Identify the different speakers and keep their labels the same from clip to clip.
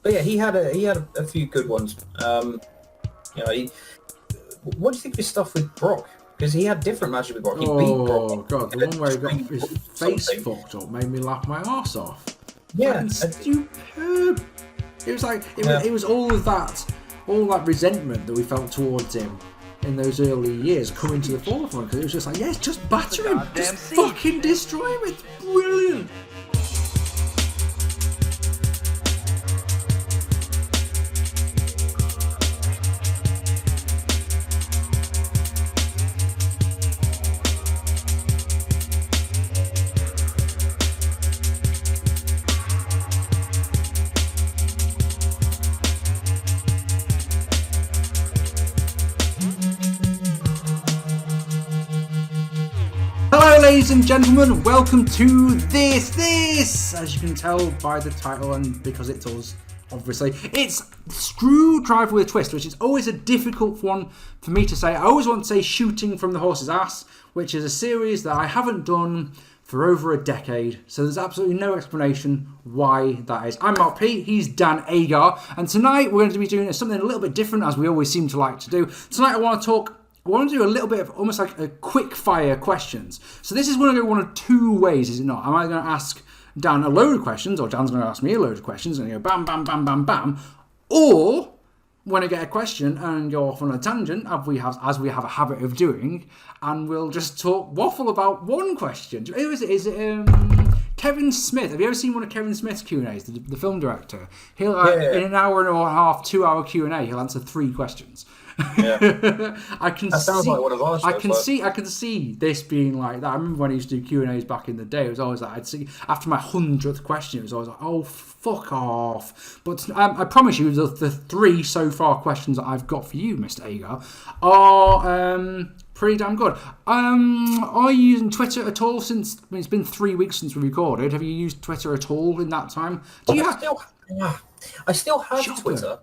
Speaker 1: But yeah, he had a few good ones. You know, what do you think of his stuff with Brock? Because he had different matches with Brock. He beat Brock.
Speaker 2: Oh god, the one where he got his face fucked up made me laugh my arse off.
Speaker 1: Yeah,
Speaker 2: Stupid. It was like it was all that resentment that we felt towards him in those early years coming to the forefront, because it was just like, yes, just batter him, just fucking destroy him. It's brilliant. Ladies and gentlemen, welcome to this, as you can tell by the title and because it does, obviously, it's Screwdriver with a Twist, which is always a difficult one for me to say. I always want to say Shooting from the Horse's Ass, which is a series that I haven't done for over a decade, so there's absolutely no explanation why that is. I'm Mark P, he's Dan Agar, and tonight we're going to be doing something a little bit different, as we always seem to like to do. Tonight I want to do a little bit of almost like a quick fire questions. So this is going to go one of two ways, is it not? Am I going to ask Dan a load of questions, or Dan's going to ask me a load of questions, and go bam, bam, bam, bam, bam? Or when I get a question and go off on a tangent, as we have a habit of doing, and we'll just waffle about one question. Who is it? Is it Kevin Smith? Have you ever seen one of Kevin Smith's Q&As, the film director? He'll in an hour and a half, 2 hour Q&A, he'll answer 3 questions.
Speaker 1: Yeah.
Speaker 2: Sounds
Speaker 1: like one of ours.
Speaker 2: I can see this being like that. I remember when I used to do Q&As back in the day. It was always like, I'd see after my 100th question, it was always like, oh, fuck off. But I promise you, the 3 so far questions that I've got for you, Mr. Agar, are pretty damn good. Are you using Twitter at all since? I mean, it's been 3 weeks since we recorded. Have you used Twitter at all in that time?
Speaker 1: I still have Twitter.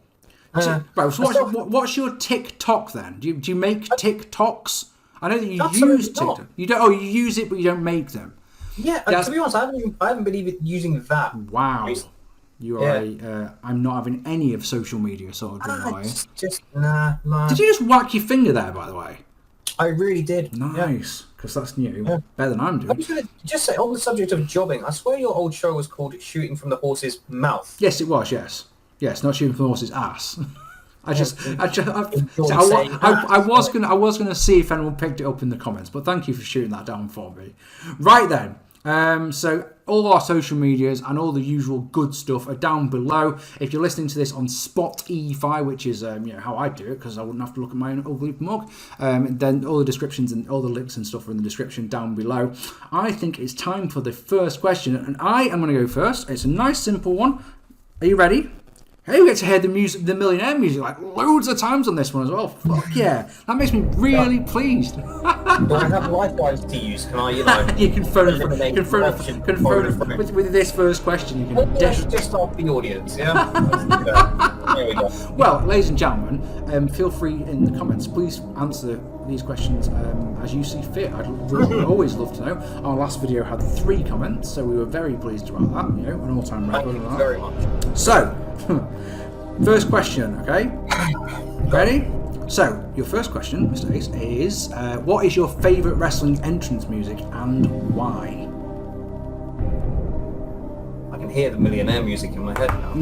Speaker 2: Right, so what's your TikTok then? Do you make TikToks? I know that you use TikTok. You don't. Oh, you use it, but you don't make them.
Speaker 1: Yeah, to be honest, I haven't been even using that.
Speaker 2: Wow, you are. I'm not having any of social media sort of thing, are you?
Speaker 1: Just nah.
Speaker 2: Did you just whack your finger there, by the way?
Speaker 1: I really did.
Speaker 2: Nice, because that's new. Yeah. Better than I'm doing.
Speaker 1: I'm just going to just say, on the subject of jobbing, I swear your old show was called Shooting from the Horse's Mouth.
Speaker 2: Yes, it was. Yes, not shooting from the horse's ass. I was gonna see if anyone picked it up in the comments, but thank you for shooting that down for me. Right then, so all our social medias and all the usual good stuff are down below. If you're listening to this on Spotify, which is how I do it, because I wouldn't have to look at my own ugly mug, then all the descriptions and all the links and stuff are in the description down below. I think it's time for the first question, and I am going to go first. It's a nice simple one. Are you ready? Hey, we get to hear the Millionaire music like loads of times on this one as well. Fuck yeah. That makes me really pleased.
Speaker 1: Do I have Lifelines to use? Can I,
Speaker 2: you can phone with this first question. You can
Speaker 1: just off the audience, yeah? There we go.
Speaker 2: Well, ladies and gentlemen, feel free in the comments. Please answer these questions as you see fit. I'd always love to know. Our last video had 3 comments, so we were very pleased about that. An all-time record.
Speaker 1: Thank you very much.
Speaker 2: So, first question, okay? Ready? So, your first question, Mr. Ace, is what is your favourite wrestling entrance music and why?
Speaker 1: I can hear the Millionaire music in my head now.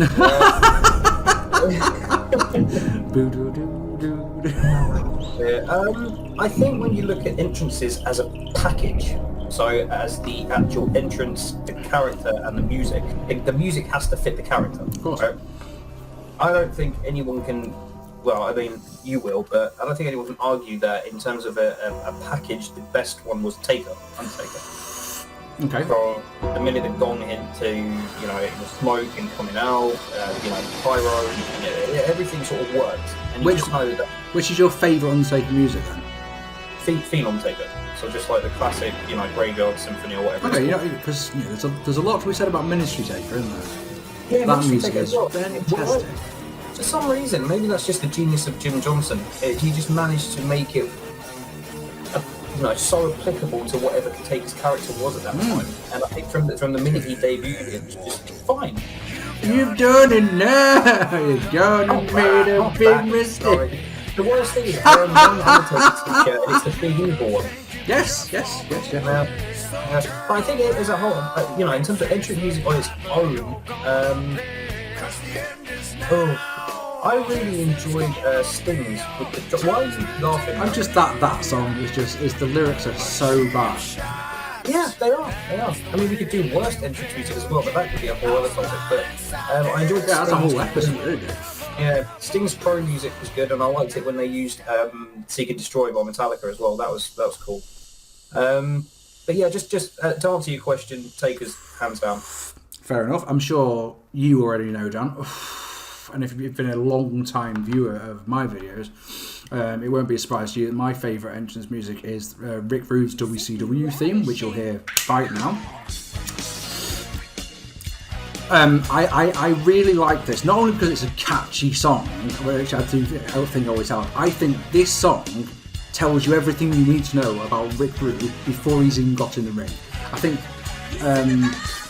Speaker 1: I think when you look at entrances as a package, so as the actual entrance, the character, and the music has to fit the character.
Speaker 2: Of course.
Speaker 1: Right? I don't think anyone can. Well, I mean, you will, but I don't think anyone can argue that in terms of a package, the best one was Undertaker.
Speaker 2: Okay.
Speaker 1: From the minute the gong hit to, the smoke and coming out, pyro, everything sort of worked. And you just know that.
Speaker 2: Which is your favourite Undertaker music then?
Speaker 1: Phenom Taker. So just like the classic, Graveyard Symphony or whatever.
Speaker 2: Okay, because there's a lot to be said about Ministry Taker, isn't there?
Speaker 1: Yeah,
Speaker 2: that music is fantastic.
Speaker 1: For some reason, maybe that's just the genius of Jim Johnson. He just managed to make it so applicable to whatever Taker's character was at that time. And I think from the minute he debuted, it was just fine.
Speaker 2: You've done it now. You've gone and made a big mistake.
Speaker 1: Sorry. The worst thing is wearing one Undertaker t-shirt and it's the big evil one.
Speaker 2: Yes.
Speaker 1: But I think as a whole, in terms of entrance music on its own, I really enjoyed Stings with the. Why are you laughing?
Speaker 2: I'm just that song is the lyrics are so bad.
Speaker 1: Yeah, they are. I mean, we could do worst entrance music as well, but that could be a whole other topic. But I enjoyed.
Speaker 2: Yeah, that's a whole episode, isn't it?
Speaker 1: Yeah, Sting's pro music was good, and I liked it when they used "Seek and Destroy" by Metallica as well. That was cool. But yeah, just to answer your question, Taker's hands down.
Speaker 2: Fair enough. I'm sure you already know, Dan. And if you've been a long-time viewer of my videos, it won't be a surprise to you that my favourite entrance music is Rick Rude's WCW theme, which you'll hear right now. I really like this, not only because it's a catchy song, which I think always helps. I think this song tells you everything you need to know about Rick Rude before he's even got in the ring. I think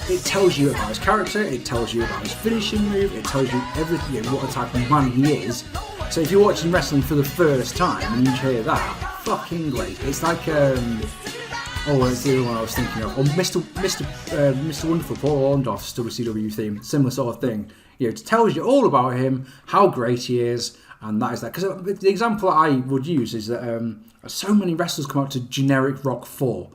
Speaker 2: it tells you about his character, it tells you about his finishing move, it tells you everything, what type of man he is. So if you're watching wrestling for the first time and you hear that, fucking great. It's like, it's the other one I was thinking of. Or Mr. Wonderful, Paul Orndorff's WCW theme, similar sort of thing. It tells you all about him, how great he is, and that is that. Because the example I would use is that so many wrestlers come out to generic Rock 4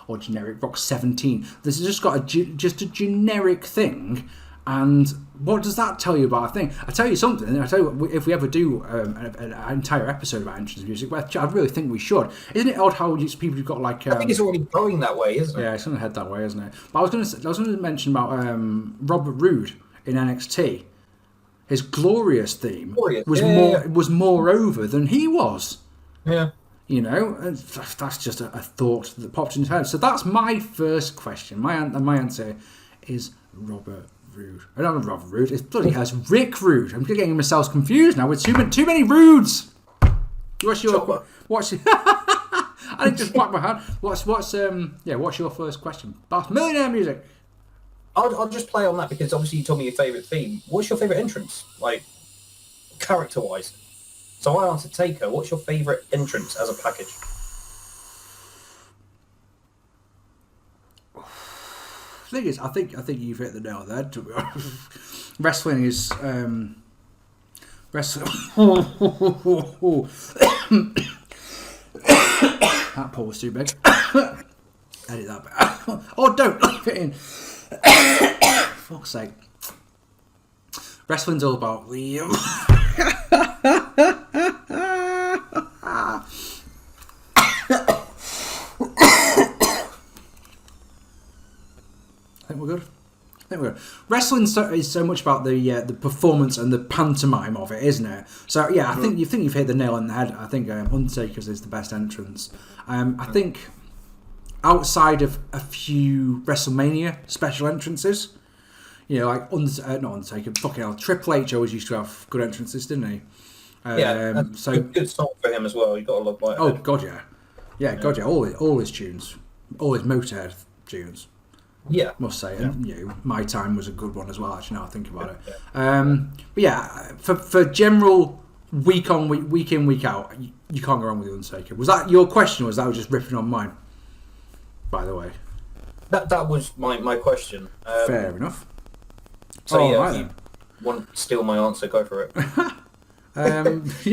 Speaker 2: or generic Rock 17. This has just got just a generic thing. And what does that tell you about a thing? I tell you something. I tell you what, if we ever do an entire episode about entrance music, which I really think we should. Isn't it odd how people who've got like?
Speaker 1: I think it's already going that way, isn't it?
Speaker 2: Yeah, it's going to head that way, isn't it? But I was going to mention about Robert Roode in NXT. His glorious theme was more over than he was.
Speaker 1: Yeah.
Speaker 2: That's just a thought that popped in his head. So that's my first question. My answer is Robert Roode. I don't know Robert Roode. It's bloody has Rick Rude. I'm getting myself confused now with too many Rudes. What's your I didn't just whack my hand. What's your first question? That's millionaire music.
Speaker 1: I'll just play on that because obviously you told me your favourite theme. What's your favourite entrance, like character-wise? So I answered Taker. What's your favourite entrance as a package?
Speaker 2: The thing is, I think you've hit the nail on the head. To be honest, wrestling is wrestling. That pull was too big. Edit that bit. Oh, don't fit in. Fuck's sake. Wrestling's all about the. I think we're good. Wrestling is so much about the performance and the pantomime of it, isn't it? So yeah, I think you've hit the nail on the head. I think Undertaker's is the best entrance. I think outside of a few WrestleMania special entrances, like not Undertaker, fucking hell, Triple H always used to have good entrances, didn't he?
Speaker 1: So good song for him as well. You got to love that.
Speaker 2: Oh god, yeah. God, yeah. All his tunes, all his Motorhead tunes.
Speaker 1: Yeah,
Speaker 2: must say, and My Time was a good one as well. Actually, now I think about it. But yeah, for general week in, week out, you can't go wrong with the Undertaker. Was that your question, or was that just ripping on mine? By the way,
Speaker 1: that was my question.
Speaker 2: Fair enough.
Speaker 1: So if you want to steal my answer, go for it. It's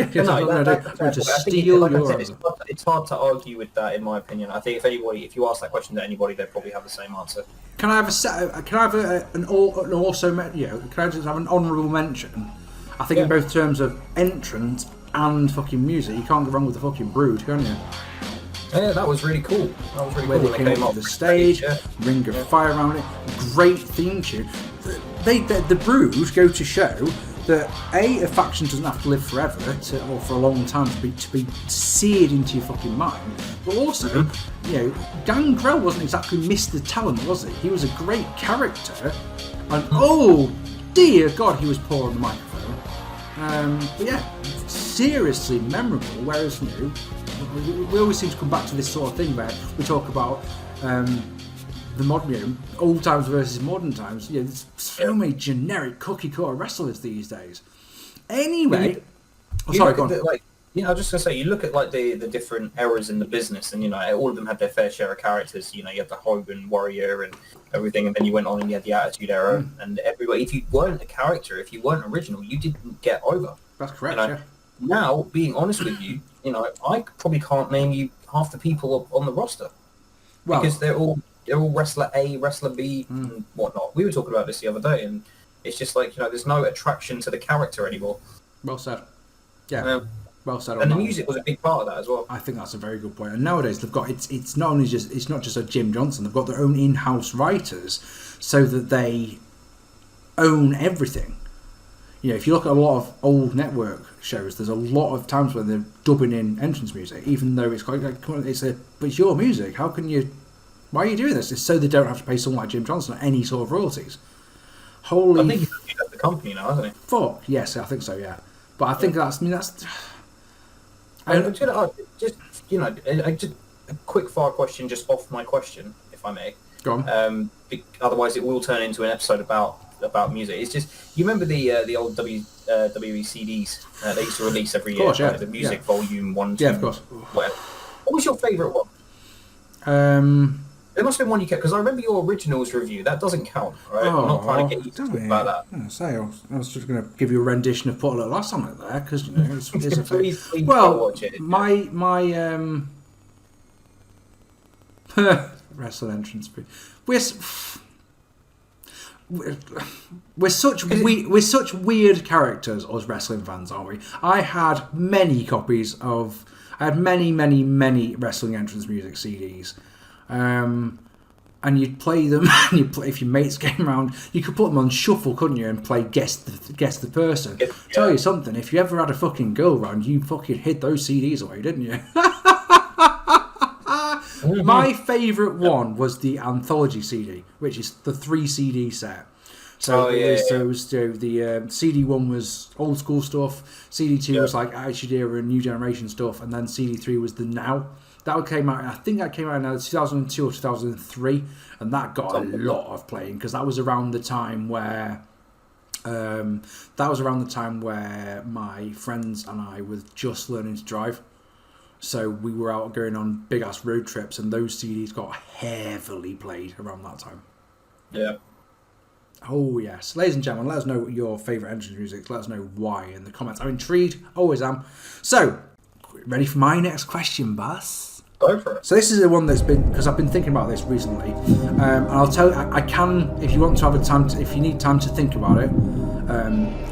Speaker 1: hard to argue with that, in my opinion. I think if you ask that question to anybody, they'd probably have the same answer.
Speaker 2: Can I have an honourable mention? I think in both terms of entrance and fucking music, you can't go wrong with the fucking Brood, can you?
Speaker 1: Yeah, that was really cool.
Speaker 2: Where they came up to the stage, Ring of Fire around it, great theme tune. The Brood go to show that a faction doesn't have to live forever or for a long time to be seared into your fucking mind, but also, Gangrel wasn't exactly Mr. Talent, was he? He was a great character, and oh dear God, he was poor on the microphone. But yeah, seriously memorable. Whereas we always seem to come back to this sort of thing where we talk about the modern, old times versus modern times. There's so many generic cookie cutter wrestlers these days. Anyway, sorry, go on.
Speaker 1: I was just gonna say, you look at like the different eras in the business, and all of them had their fair share of characters. You had the Hogan Warrior and everything, and then you went on and you had the Attitude Era, and everybody. If you weren't a character, if you weren't original, you didn't get over.
Speaker 2: That's correct. Yeah.
Speaker 1: Now, being honest with you, I probably can't name you half the people on the roster, because they're all wrestler A, wrestler B, and whatnot. We were talking about this the other day, and it's just like there's no attraction to the character anymore.
Speaker 2: Well said. Yeah. Well said.
Speaker 1: And the music was a big part of that as well.
Speaker 2: I think that's a very good point. And nowadays they've got it's not just a Jim Johnson. They've got their own in-house writers, so that they own everything. If you look at a lot of old network shows, there's a lot of times when they're dubbing in entrance music, even though it's quite but it's your music. Why are you doing this? It's so they don't have to pay someone like Jim Johnson any sort of royalties.
Speaker 1: I think he's left the company now, hasn't he?
Speaker 2: Fuck yes, I think so. Yeah, but I think that's.
Speaker 1: Just a quick fire question, just off my question, if I may.
Speaker 2: Go on.
Speaker 1: Otherwise, it will turn into an episode about music. It's just, you remember the old WWE CDs they used to release every year,
Speaker 2: yeah.
Speaker 1: The music volume 1, 2,
Speaker 2: yeah, of course.
Speaker 1: Whatever. What was your favourite one? There must have been one you kept, because I remember your originals review. That doesn't count, right? I'm not trying to get you to talk about that.
Speaker 2: I was just going to give you a rendition of Put a Little Lass on it there, because it's a
Speaker 1: please
Speaker 2: watch
Speaker 1: it.
Speaker 2: My wrestling entrance. We're such weird characters as wrestling fans, aren't we? I had many many wrestling entrance music CDs. And you'd play them, and if your mates came around, you could put them on shuffle, couldn't you, and play guess the person. Yeah. Tell you something, if you ever had a fucking girl round, you fucking hid those CDs away, didn't you? My favourite one was the Anthology CD, which is the 3 CD set. So it was the CD 1 was old school stuff, CD 2 was like Attitude Era and New Generation stuff, and then CD 3 was the Now. That came out, I think that came out in 2002 or 2003, and that got a lot of playing, because that was around the time where my friends and I were just learning to drive. So we were out going on big ass road trips, and those CDs got heavily played around that time.
Speaker 1: Yeah.
Speaker 2: Oh yes, ladies and gentlemen, let us know your favourite entrance music. Let us know why in the comments. I'm intrigued, always am. So, ready for my next question, boss?
Speaker 1: Go for it.
Speaker 2: So this is the one that's been, because I've been thinking about this recently, and I'll tell you, I can, if you want to have if you need time to think about it,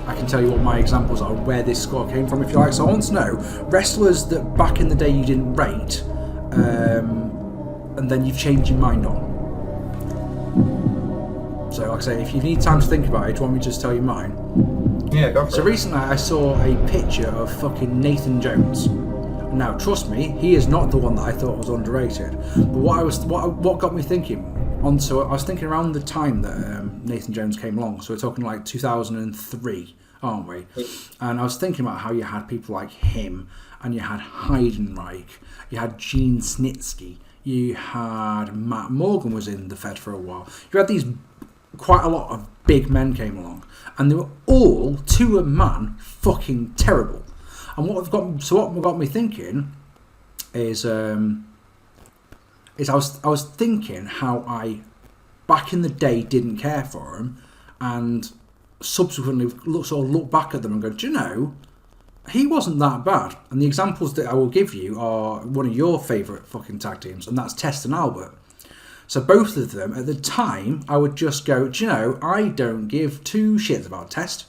Speaker 2: I can tell you what my examples are, where this score came from, if you like. So I want to know wrestlers that back in the day you didn't rate, and then you've changed your mind on. So like I say, if you need time to think about it, do you want me to just tell you mine?
Speaker 1: Yeah, go for it.
Speaker 2: So recently I saw a picture of fucking Nathan Jones. Now, trust me, he is not the one that I thought was underrated. But what got me thinking? I was thinking around the time that Nathan Jones came along. So we're talking like 2003, aren't we? And I was thinking about how you had people like him, and you had Heidenreich, you had Gene Snitsky, you had Matt Morgan was in the Fed for a while. You had quite a lot of big men came along, and they were all to a man fucking terrible. And what got me thinking is I was thinking how I back in the day didn't care for him, and subsequently look back at them and go, do you know, he wasn't that bad. And the examples that I will give you are one of your favourite fucking tag teams, and that's Test and Albert. So both of them at the time, I would just go, do you know, I don't give two shits about Test.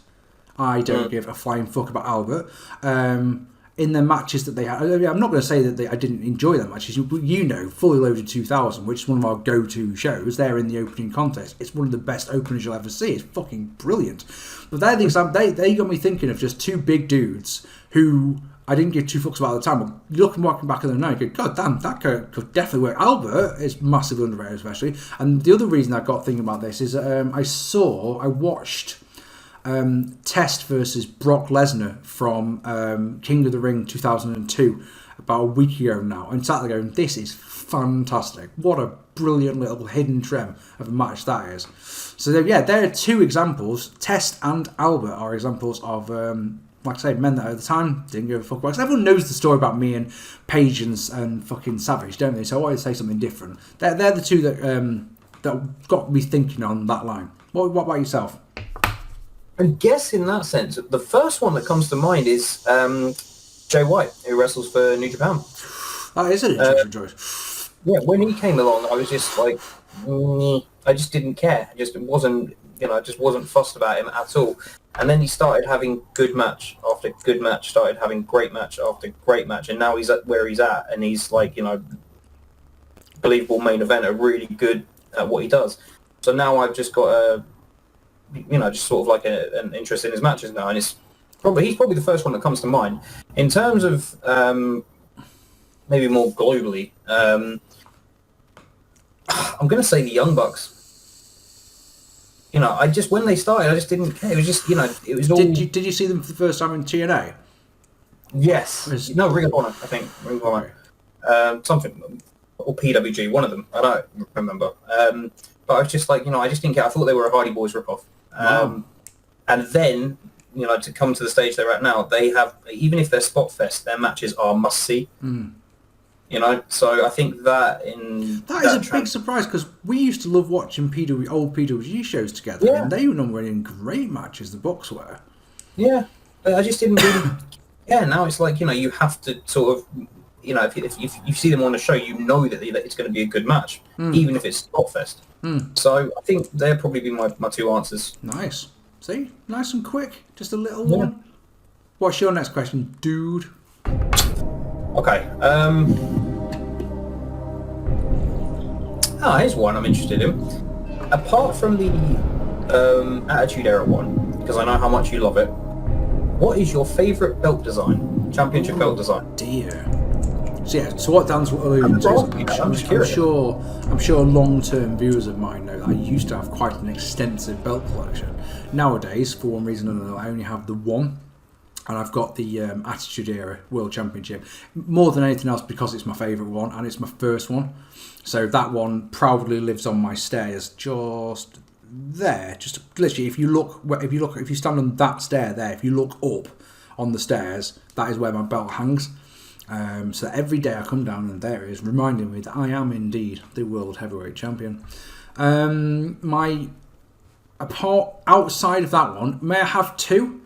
Speaker 2: I don't give a flying fuck about Albert. In the matches that they had, I'm not going to say that I didn't enjoy their matches. You know, Fully Loaded 2000, which is one of our go-to shows, they're in the opening contest. It's one of the best openers you'll ever see. It's fucking brilliant. But they're the example. They got me thinking of just two big dudes who I didn't give two fucks about at the time. But looking back at them now, you go, God damn, that could definitely work. Albert is massively underrated, especially. And the other reason I got thinking about this is I watched Test versus Brock Lesnar from King of the Ring 2002 about a week ago now, and sat there going, this is fantastic. What a brilliant little hidden gem of a match that is. So there are two examples. Test and Albert are examples of, like I say, men that at the time didn't give a fuck about. Because everyone knows the story about me and Paige and fucking Savage, don't they? So I always say something different. They're the two that got me thinking on that line. What about yourself?
Speaker 1: I guess in that sense, the first one that comes to mind is Jay White, who wrestles for New Japan.
Speaker 2: That is an interesting choice.
Speaker 1: Yeah, when he came along, I was just like, I just didn't care. I just wasn't fussed about him at all. And then he started having good match after good match, started having great match after great match, and now he's at where he's at, and he's like, believable main eventer, really good at what he does. So now I've just got just sort of like an interest in his matches now, and he's probably the first one that comes to mind. In terms of maybe more globally, I'm going to say the Young Bucks. When they started, I just didn't care. It was just, it was all...
Speaker 2: Did you see them for the first time in TNA?
Speaker 1: Yes. No, Ring of Honor, I think. Ring of Honor. Something, or PWG, one of them. I don't remember. But I was just like, I just didn't care. I thought they were a Hardy Boys ripoff. And then, to come to the stage they're at now, they have, even if they're spot fest, their matches are must-see. So I think that
Speaker 2: is a big surprise, because we used to love watching old PWG shows together, and they were normally in great matches, the Bucks were.
Speaker 1: Yeah, but I just didn't really care. Now it's like, you have to sort of, if you see them on a show, that it's going to be a good match, even if it's spot fest. So I think they'll probably be my two answers.
Speaker 2: Nice. See? Nice and quick. Just a little one. What's your next question, dude?
Speaker 1: Okay. Here's one I'm interested in. Apart from the Attitude Era one, because I know how much you love it, what is your favourite belt design? Championship belt design?
Speaker 2: Dear. So what Dan's alluding to, I'm sure long-term viewers of mine know that I used to have quite an extensive belt collection. Nowadays, for one reason or another, I only have the one, and I've got the Attitude Era World Championship. More than anything else, because it's my favourite one, and it's my first one. So that one proudly lives on my stairs, just there. Just literally, if you stand on that stair there, if you look up on the stairs, that is where my belt hangs. So every day I come down and there it is, reminding me that I am indeed the World Heavyweight Champion. Outside of that one, may I have two?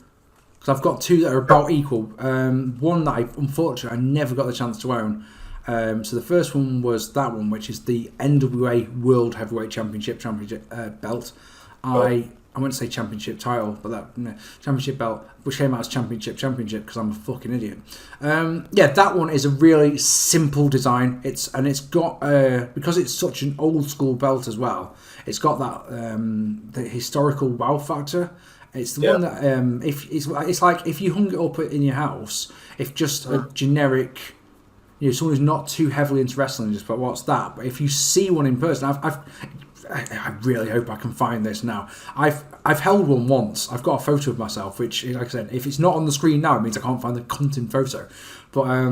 Speaker 2: Because I've got two that are about equal. One that unfortunately I never got the chance to own. So the first one was that one, which is the NWA World Heavyweight Championship belt. I wouldn't say championship title, but championship belt, which came out as championship because I'm a fucking idiot. That one is a really simple design. It's got because it's such an old school belt as well. It's got that the historical wow factor. It's the one that it's like if you hung it up in your house, if just a generic, someone who's not too heavily into wrestling, just but what's that? But if you see one in person, I really hope I can find this now. I've held one once. I've got a photo of myself, which, like I said, if it's not on the screen now, it means I can't find the content photo. But I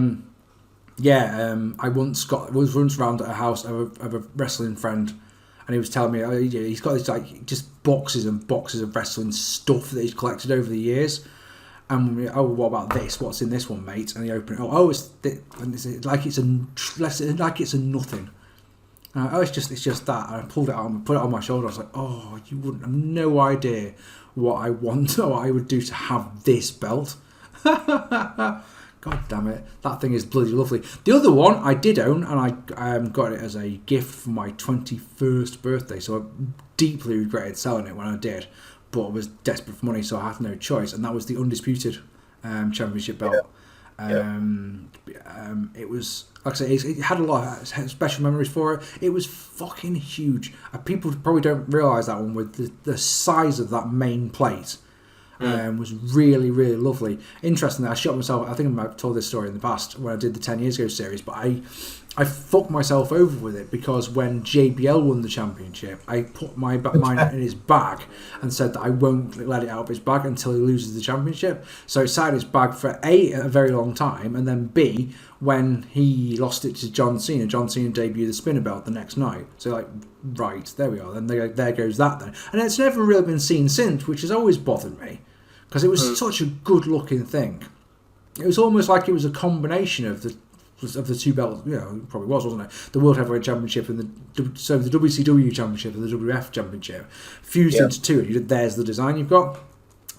Speaker 2: was once around at a house of a wrestling friend, and he was telling me he's got this just boxes and boxes of wrestling stuff that he's collected over the years. And what about this? What's in this one, mate? And he opened it. It's like it's a nothing. It's just that. And I pulled it out and put it on my shoulder. I was like, you wouldn't have no idea what I want or what I would do to have this belt. God damn it. That thing is bloody lovely. The other one I did own, and I got it as a gift for my 21st birthday, so I deeply regretted selling it when I did, but I was desperate for money, so I had no choice, and that was the Undisputed Championship belt. It was, like I say, it had a lot of special memories for it. It was fucking huge. People probably don't realise that one with the size of that main plate. Was really, really lovely. Interestingly, I shot myself. I think I've told this story in the past when I did the 10 years ago series, but I fucked myself over with it because when JBL won the championship, I put mine in his bag and said that I won't let it out of his bag until he loses the championship. So it sat in his bag for a very long time, and then B, when he lost it to John Cena debuted the spinner belt the next night. So like, right, there we are. Then there goes that then. And it's never really been seen since, which has always bothered me because it was such a good looking thing. It was almost like it was a combination of the two belts, it probably wasn't it? The World Heavyweight Championship and the WCW Championship and the WF Championship fused into two. And there's the design you've got.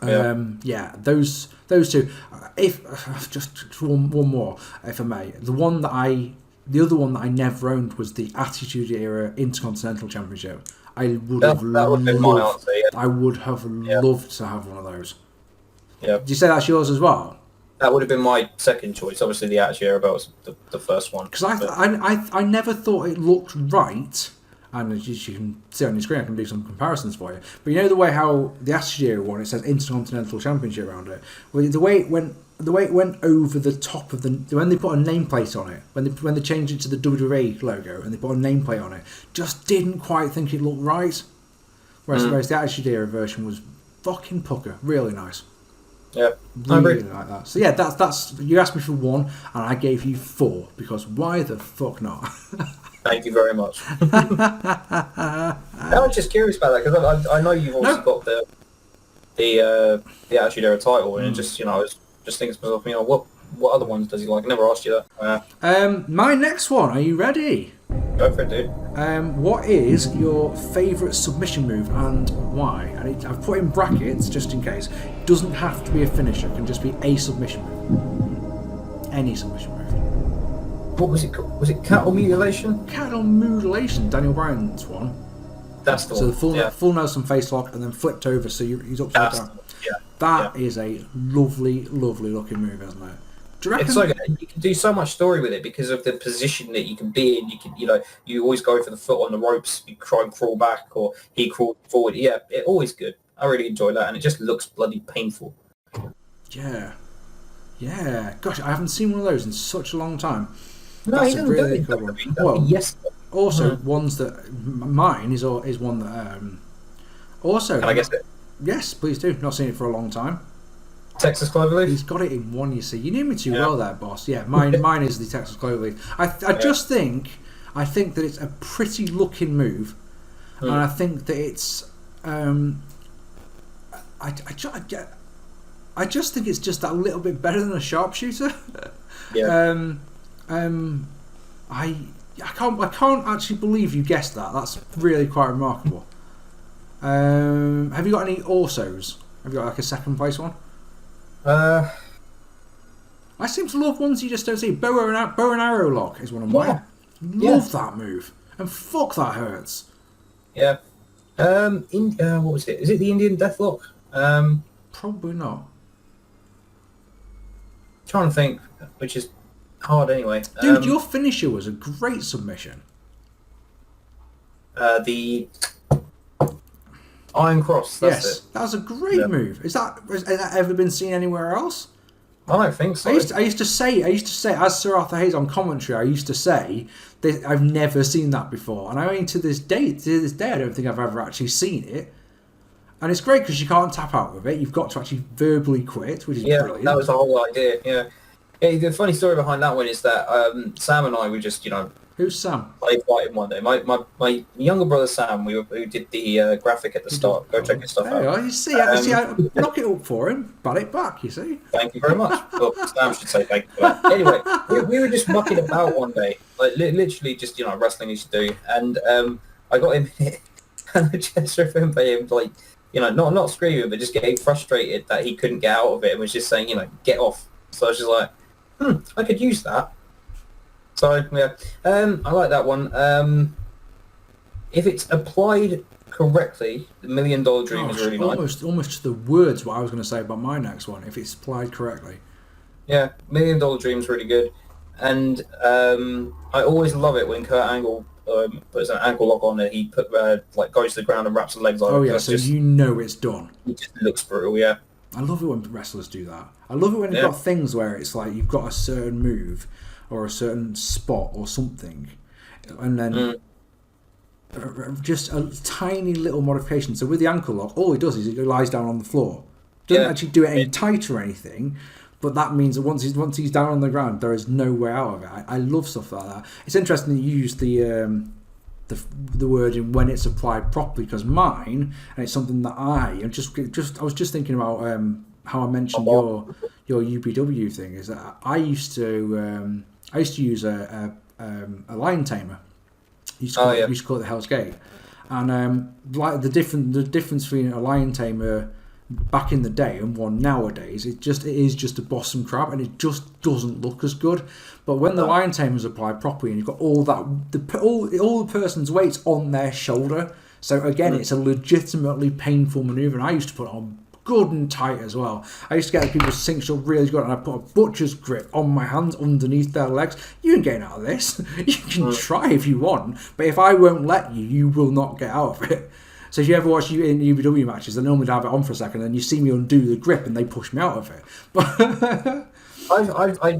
Speaker 2: Those two. If just one more, if I may, the other one that I never owned was the Attitude Era Intercontinental Championship. I would have loved to have one of those.
Speaker 1: Yeah.
Speaker 2: Did you say that's yours as well?
Speaker 1: That would have been my second choice. Obviously, the Attitude Era belt was the first one.
Speaker 2: Because I never thought it looked right. And as you can see on your screen, I can do some comparisons for you. But you know the way how the Attitude Era one, it says Intercontinental Championship around it. Well, the way it went over the top of when they put a nameplate on it, when they changed it to the WWE logo and they put a nameplate on it, just didn't quite think it looked right. Whereas the Attitude Era version was fucking pucker, really nice.
Speaker 1: Yeah,
Speaker 2: really like that. So yeah, that's you asked me for one, and I gave you 4 because why the fuck not?
Speaker 1: Thank you very much. I was just curious about that because I know you've also got the Attitude Era title, and it just I was just thinking to myself, what other ones does he like? I never asked you
Speaker 2: that. My next one. Are you ready?
Speaker 1: Go for it, dude.
Speaker 2: What is your favourite submission move and why? And I've put in brackets just in case. It doesn't have to be a finisher. It can just be a submission move. Any submission move.
Speaker 1: What was it called? Was it cattle mutilation?
Speaker 2: Cattle mutilation. Daniel Bryan's one.
Speaker 1: That's the
Speaker 2: one.
Speaker 1: So
Speaker 2: the full Nelson face lock and then flipped over so he's upside down. That is a lovely, lovely looking move, isn't it?
Speaker 1: It's so good. You can do so much story with it because of the position that you can be in. You can, you always go for the foot on the ropes. You try and crawl back, or he crawled forward. Yeah, it's always good. I really enjoy that, and it just looks bloody painful.
Speaker 2: Yeah. Gosh, I haven't seen one of those in such a long time.
Speaker 1: No, that's a really cool one. Well, yes.
Speaker 2: Also, ones that mine is one that also.
Speaker 1: Can I guess it?
Speaker 2: Yes, please do. Not seen it for a long time.
Speaker 1: Texas Cloverleaf?
Speaker 2: He's got it in one, you see. You knew me too well there, boss. Yeah, mine is the Texas Cloverleaf. I just think that it's a pretty looking move, and I think that it's I just think it's just that little bit better than a sharpshooter.
Speaker 1: Yeah.
Speaker 2: I can't actually believe you guessed that. That's really quite remarkable. Have you got any Orsos? Have you got like a second place one? I seem to love ones you just don't see. Bow and arrow lock is one of mine. Love that move. And fuck, that hurts.
Speaker 1: Yeah. What was it? Is it the Indian Deathlock?
Speaker 2: Probably not.
Speaker 1: Trying to think, which is hard anyway.
Speaker 2: Dude, your finisher was a great submission.
Speaker 1: The Iron Cross, that's it.
Speaker 2: That was a great move. Has that ever been seen anywhere else?
Speaker 1: I don't think so.
Speaker 2: I used to say, as Sir Arthur Hayes on commentary, I used to say that I've never seen that before, and I mean to this day, I don't think I've ever actually seen it. And it's great because you can't tap out with it. You've got to actually verbally quit, which is brilliant.
Speaker 1: That was the whole idea. Yeah. The funny story behind that one is that Sam and I were just,
Speaker 2: Who's Sam?
Speaker 1: Played fighting one day. My younger brother Sam, who did the graphic at the start. Go check his stuff out.
Speaker 2: You see, I knock it up for him, bat it back. You see.
Speaker 1: Thank you very much. Well, Sam should say thank you for that. Anyway, we were just mucking about one day, like literally just wrestling as you do, and I got him hit, and I just remember him like not screaming, but just getting frustrated that he couldn't get out of it, and was just saying get off. So I was just like, I could use that. So yeah, I like that one. If it's applied correctly, the $1 Million Dream is really nice.
Speaker 2: Almost to the words what I was going to say about my next one. If it's applied correctly.
Speaker 1: Yeah, $1 Million Dream is really good, and I always love it when Kurt Angle puts an ankle lock on and he goes to the ground and wraps the legs on.
Speaker 2: Oh yeah, so it's done.
Speaker 1: It just looks brutal. Yeah.
Speaker 2: I love it when wrestlers do that. I love it when you've got things where it's like you've got a certain move or a certain spot or something, and then just a tiny little modification. So with the ankle lock, all it does is it lies down on the floor. Doesn't actually do it any tighter or anything, but that means that once he's down on the ground, there is no way out of it. I love stuff like that. It's interesting that you use the wording when it's applied properly, because mine, and it's something that I was just thinking about how I mentioned your UPW thing, is that I used to use a lion tamer. We used to call it the Hell's Gate, and like the difference between a lion tamer back in the day and one nowadays, it is just a bosom crab, and it just doesn't look as good. But when the lion tamer is applied properly, and you've got all the person's weight's on their shoulder, so again, it's a legitimately painful maneuver. And I used to put it on good and tight as well. I used to get people cinched up really good, and I put a butcher's grip on my hands underneath their legs. You ain't getting out of this. You can try if you want, but if I won't let you, you will not get out of it. So if you ever watch in UPW matches, they normally have it on for a second, and you see me undo the grip, and they push me out of it. But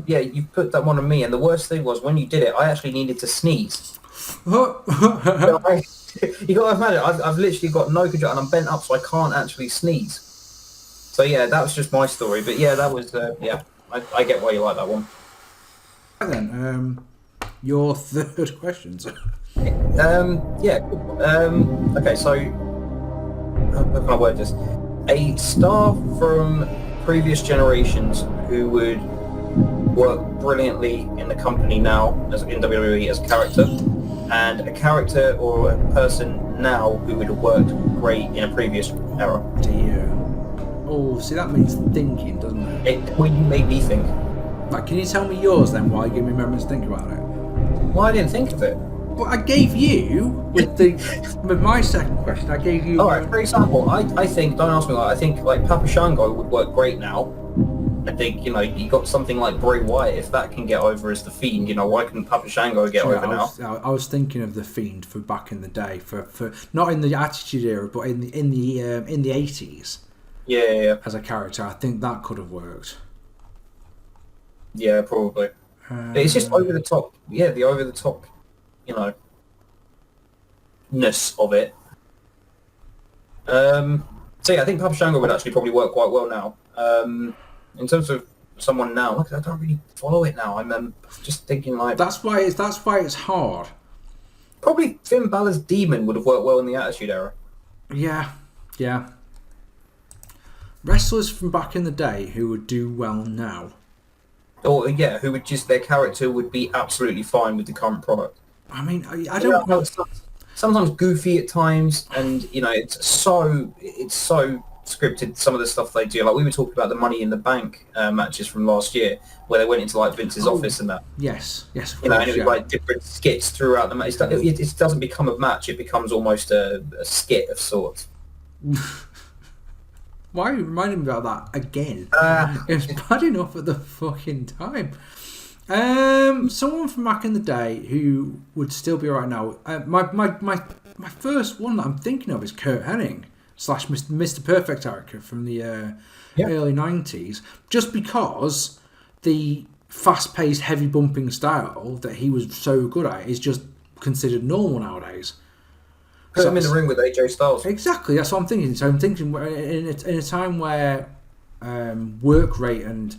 Speaker 1: you put that one on me, and the worst thing was when you did it, I actually needed to sneeze. You got to imagine, I've literally got no control, and I'm bent up, so I can't actually sneeze. So yeah, that was just my story. But yeah, that was I get why you like that one.
Speaker 2: Then your third question.
Speaker 1: Okay, so how can I word this? A star from previous generations who would work brilliantly in the company now, as in WWE as a character, and a character or a person now who would have worked great in a previous era.
Speaker 2: Dear. Oh, see, that means thinking, doesn't it?
Speaker 1: Well, you made me think.
Speaker 2: Like, can you tell me yours then, while you give me a moment to think about it?
Speaker 1: Well, I didn't think of it.
Speaker 2: Well, I gave you with my second question. I gave you.
Speaker 1: All right. For example, I think, don't ask me why. I think like Papa Shango would work great now. I think you got something like Bray Wyatt, if that can get over as the Fiend. Why couldn't Papa Shango get over now?
Speaker 2: I was thinking of the Fiend for back in the day, for not in the Attitude Era, but in the 80s.
Speaker 1: Yeah.
Speaker 2: As a character, I think that could have worked.
Speaker 1: Yeah, probably. It's just over the top. Yeah, the over the top. Ness of it. So yeah, I think Papa Shango would actually probably work quite well now. In terms of someone now, I don't really follow it now. I'm just thinking like
Speaker 2: that's why it's hard.
Speaker 1: Probably Finn Balor's Demon would have worked well in the Attitude Era.
Speaker 2: Yeah. Wrestlers from back in the day who would do well now.
Speaker 1: Or yeah, who would just their character would be absolutely fine with the current product.
Speaker 2: I mean, I don't know.
Speaker 1: Sometimes goofy at times, and it's so scripted. Some of the stuff they do, like we were talking about the Money in the Bank matches from last year, where they went into like Vince's office and that.
Speaker 2: Yes.
Speaker 1: And it was like different skits throughout the match. It doesn't become a match; it becomes almost a skit of sorts.
Speaker 2: Why are you reminding me about that again? It was bad enough at the fucking time. Someone from back in the day who would still be right now. My first one that I'm thinking of is Kurt Hennig / Mr. Perfect character from the early 90s. Just because the fast-paced, heavy bumping style that he was so good at is just considered normal nowadays.
Speaker 1: Put him in the ring with AJ Styles.
Speaker 2: Exactly, that's what I'm thinking. So I'm thinking in a time where work rate and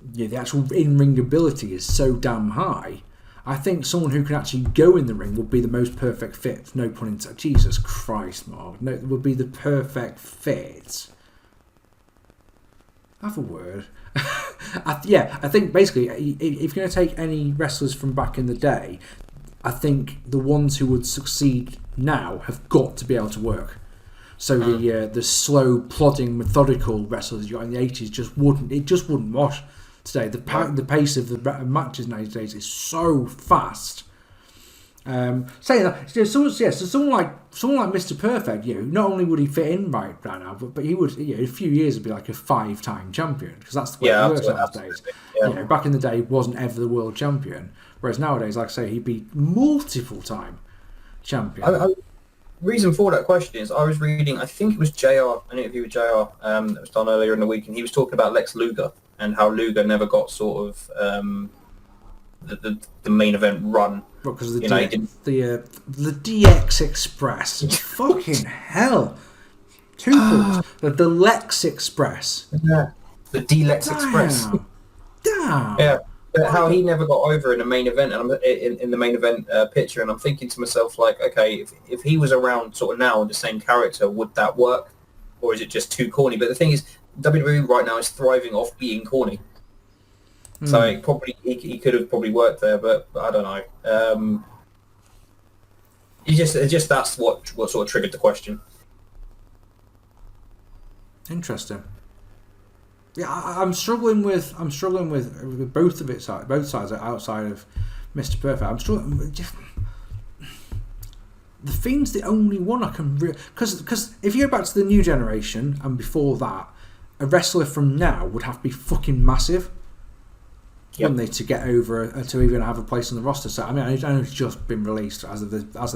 Speaker 2: the actual in-ring ability is so damn high, I think someone who can actually go in the ring would be the most perfect fit. No pun intended. Jesus Christ, Mark. No, would be the perfect fit. Have a word. I think basically, if you're going to take any wrestlers from back in the day, I think the ones who would succeed now have got to be able to work. So the slow, plodding, methodical wrestlers you got in the 80s just wouldn't wash today. The pace of the matches nowadays is so fast. Saying that, so someone like Mr. Perfect, not only would he fit in right now, but he would, in a few years, would be like a 5-time champion, because that's the way it works nowadays. Yeah. Back in the day, he wasn't ever the world champion, whereas nowadays, like I say, he'd be multiple-time champion.
Speaker 1: Reason for that question is I was reading, I think it was JR, an interview with JR that was done earlier in the week, and he was talking about Lex Luger and how Luger never got sort of the main event run.
Speaker 2: Well, because the DX Express. Fucking hell. Two calls. The Lex Express.
Speaker 1: Yeah. The D-Lex Express.
Speaker 2: Damn.
Speaker 1: Yeah. But how he never got over in the main event, and I'm in the main event picture, and I'm thinking to myself, like, okay, if he was around sort of now in the same character, would that work, or is it just too corny? But the thing is, WWE right now is thriving off being corny, so it probably he could have probably worked there, but I don't know. It's just that's what sort of triggered the question.
Speaker 2: Interesting. Yeah, I'm struggling with both of it. Both sides are outside of Mr. Perfect. I'm struggling. The Fiend's the only one I can because if you go back to the new generation and before that, a wrestler from now would have to be fucking massive, wouldn't they, to get over to even have a place on the roster. So I mean, I know it's just been released as of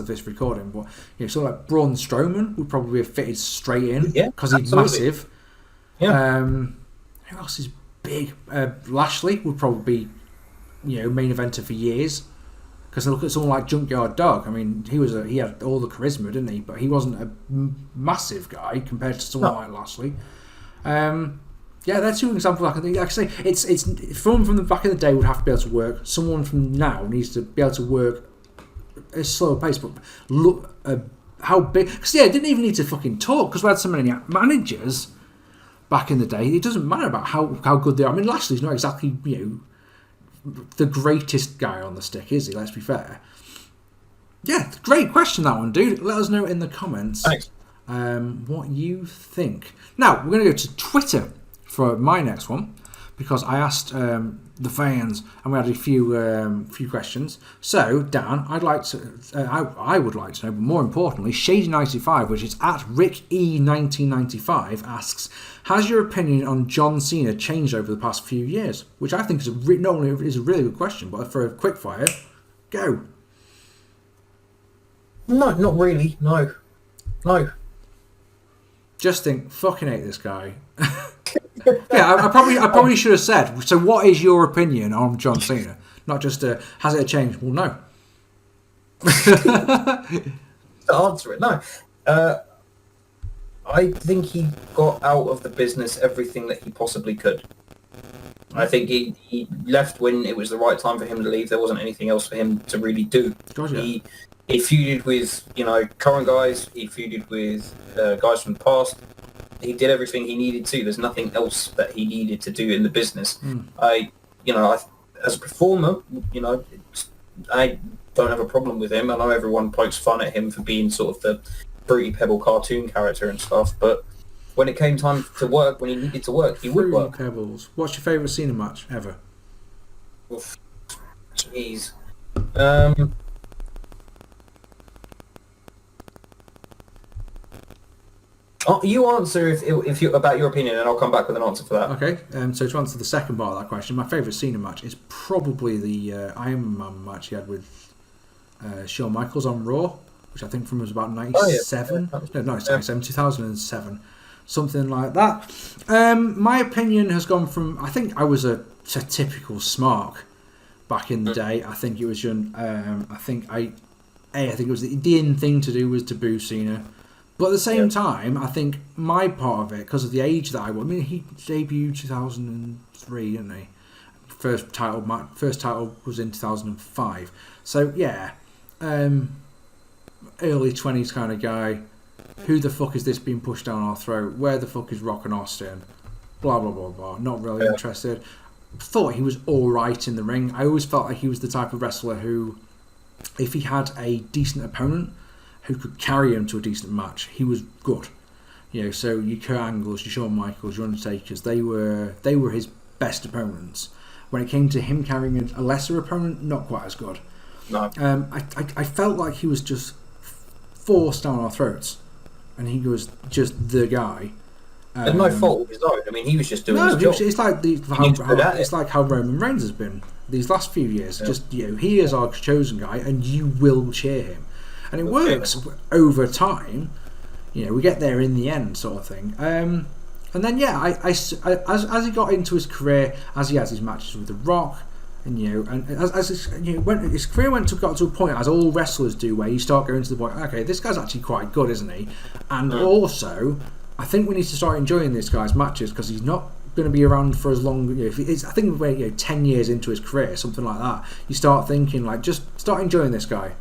Speaker 2: this recording, but sort of like Braun Strowman would probably have fitted straight in because he's massive.
Speaker 1: Yeah.
Speaker 2: Who else is big? Lashley would probably be, main eventer for years. Because look at someone like Junkyard Dog. I mean, he had all the charisma, didn't he? But he wasn't a massive guy compared to someone like Lashley. They're two examples I can think. Like I say, it's someone from the back in the day would have to be able to work. Someone from now needs to be able to work at a slower pace. But look how big. Because it didn't even need to fucking talk. Because we had so many managers back in the day. It doesn't matter about how good they are. I mean, Lashley's not exactly the greatest guy on the stick, is he? Let's be fair. Yeah, great question, that one, dude. Let us know in the comments what you think. Now we're going to go to Twitter for my next one because I asked the fans and we had a few questions. So Dan, I would like to know, but more importantly, Shady95, which is at RickE1995, asks, has your opinion on John Cena changed over the past few years? Which I think is not only is a really good question, but for a quickfire, go.
Speaker 1: No, not really. No. Just
Speaker 2: think, fucking hate this guy. Yeah, I probably should have said. So, what is your opinion on John Cena? Not just has it changed? Well, no.
Speaker 1: To answer it, no. I think he got out of the business everything that he possibly could. I think he left when it was the right time for him to leave. There wasn't anything else for him to really do.
Speaker 2: Gotcha.
Speaker 1: He feuded with current guys. He feuded with guys from the past. He did everything he needed to. There's nothing else that he needed to do in the business. I as a performer, I don't have a problem with him. I know everyone pokes fun at him for being sort of the Fruity Pebble cartoon character and stuff, but when it came time to work, when he needed to work, he would work.
Speaker 2: Pebbles. What's your favourite Cena match ever?
Speaker 1: Jeez. You answer if you about your opinion, and I'll come back with an answer for that.
Speaker 2: Okay. So to answer the second part of that question, my favourite Cena match is probably the Iron Man match he had with Shawn Michaels on Raw, which I think was about 97. Oh, yeah. No, 97, 2007, something like that. My opinion has gone from, I think I was a typical smark back in the day. I think it was I think it was the in thing to do was to boo Cena. But at the same time, I think my part of it, because of the age that I was, I mean, he debuted 2003, didn't he? First title was in 2005. So, yeah, early 20s kind of guy. Who the fuck is this being pushed down our throat? Where the fuck is Rock and Austin? Blah, blah, blah, blah. Not really interested. Thought he was all right in the ring. I always felt like he was the type of wrestler who, if he had a decent opponent who could carry him to a decent match, he was good. So your Kurt Angles, your Shawn Michaels, your Undertakers, they were his best opponents. When it came to him carrying a lesser opponent, not quite as good.
Speaker 1: No.
Speaker 2: I felt like he was just forced down our throats, and he was just the guy.
Speaker 1: And no fault of his own. I mean, he was just doing his job.
Speaker 2: It's like how Roman Reigns has been these last few years. Yeah. Just he is our chosen guy, and you will cheer him. And it works over time. We get there in the end, sort of thing. And then, as he got into his career, as he has his matches with The Rock, And and as his career got to a point, as all wrestlers do, where you start going to the point, okay, this guy's actually quite good, isn't he? And also, I think we need to start enjoying this guy's matches because he's not going to be around for as long. I think we're 10 years into his career, something like that. You start thinking just start enjoying this guy,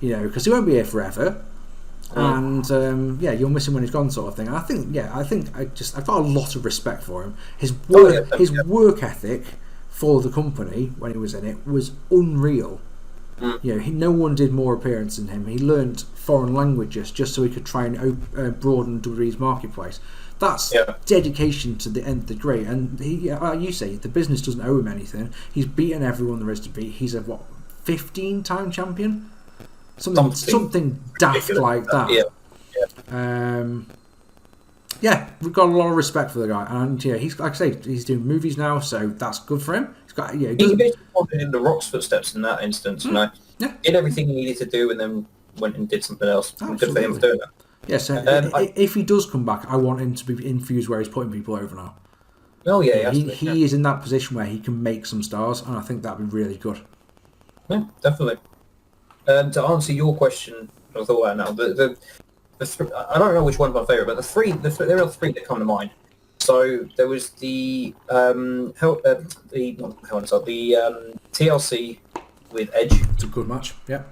Speaker 2: because he won't be here forever. And you'll miss him when he's gone, sort of thing. And I've got a lot of respect for him. His work ethic for the company when he was in it was unreal. No one did more appearance than him. He learnt foreign languages just so he could try and broaden WWE's marketplace. That's dedication to the nth degree. And he, like you say, the business doesn't owe him anything. He's beaten everyone there is to beat. He's a 15-time champion, something daft like that. We've got a lot of respect for the guy, and he's, like I say, he's doing movies now, so that's good for him. He's got, he
Speaker 1: basically followed in the Rock's footsteps in that instance. Did everything he needed to do, and then went and did something else. Good for him for doing that.
Speaker 2: Yes, if he does come back, I want him to be infused where he's putting people over now.
Speaker 1: Oh yeah,
Speaker 2: he is in that position where he can make some stars, and I think that'd be really good.
Speaker 1: Yeah, definitely. To answer your question, I thought about now the I don't know which one's my favourite, but there are three that come to mind. So there was the TLC with Edge.
Speaker 2: It's a good match. Yeah.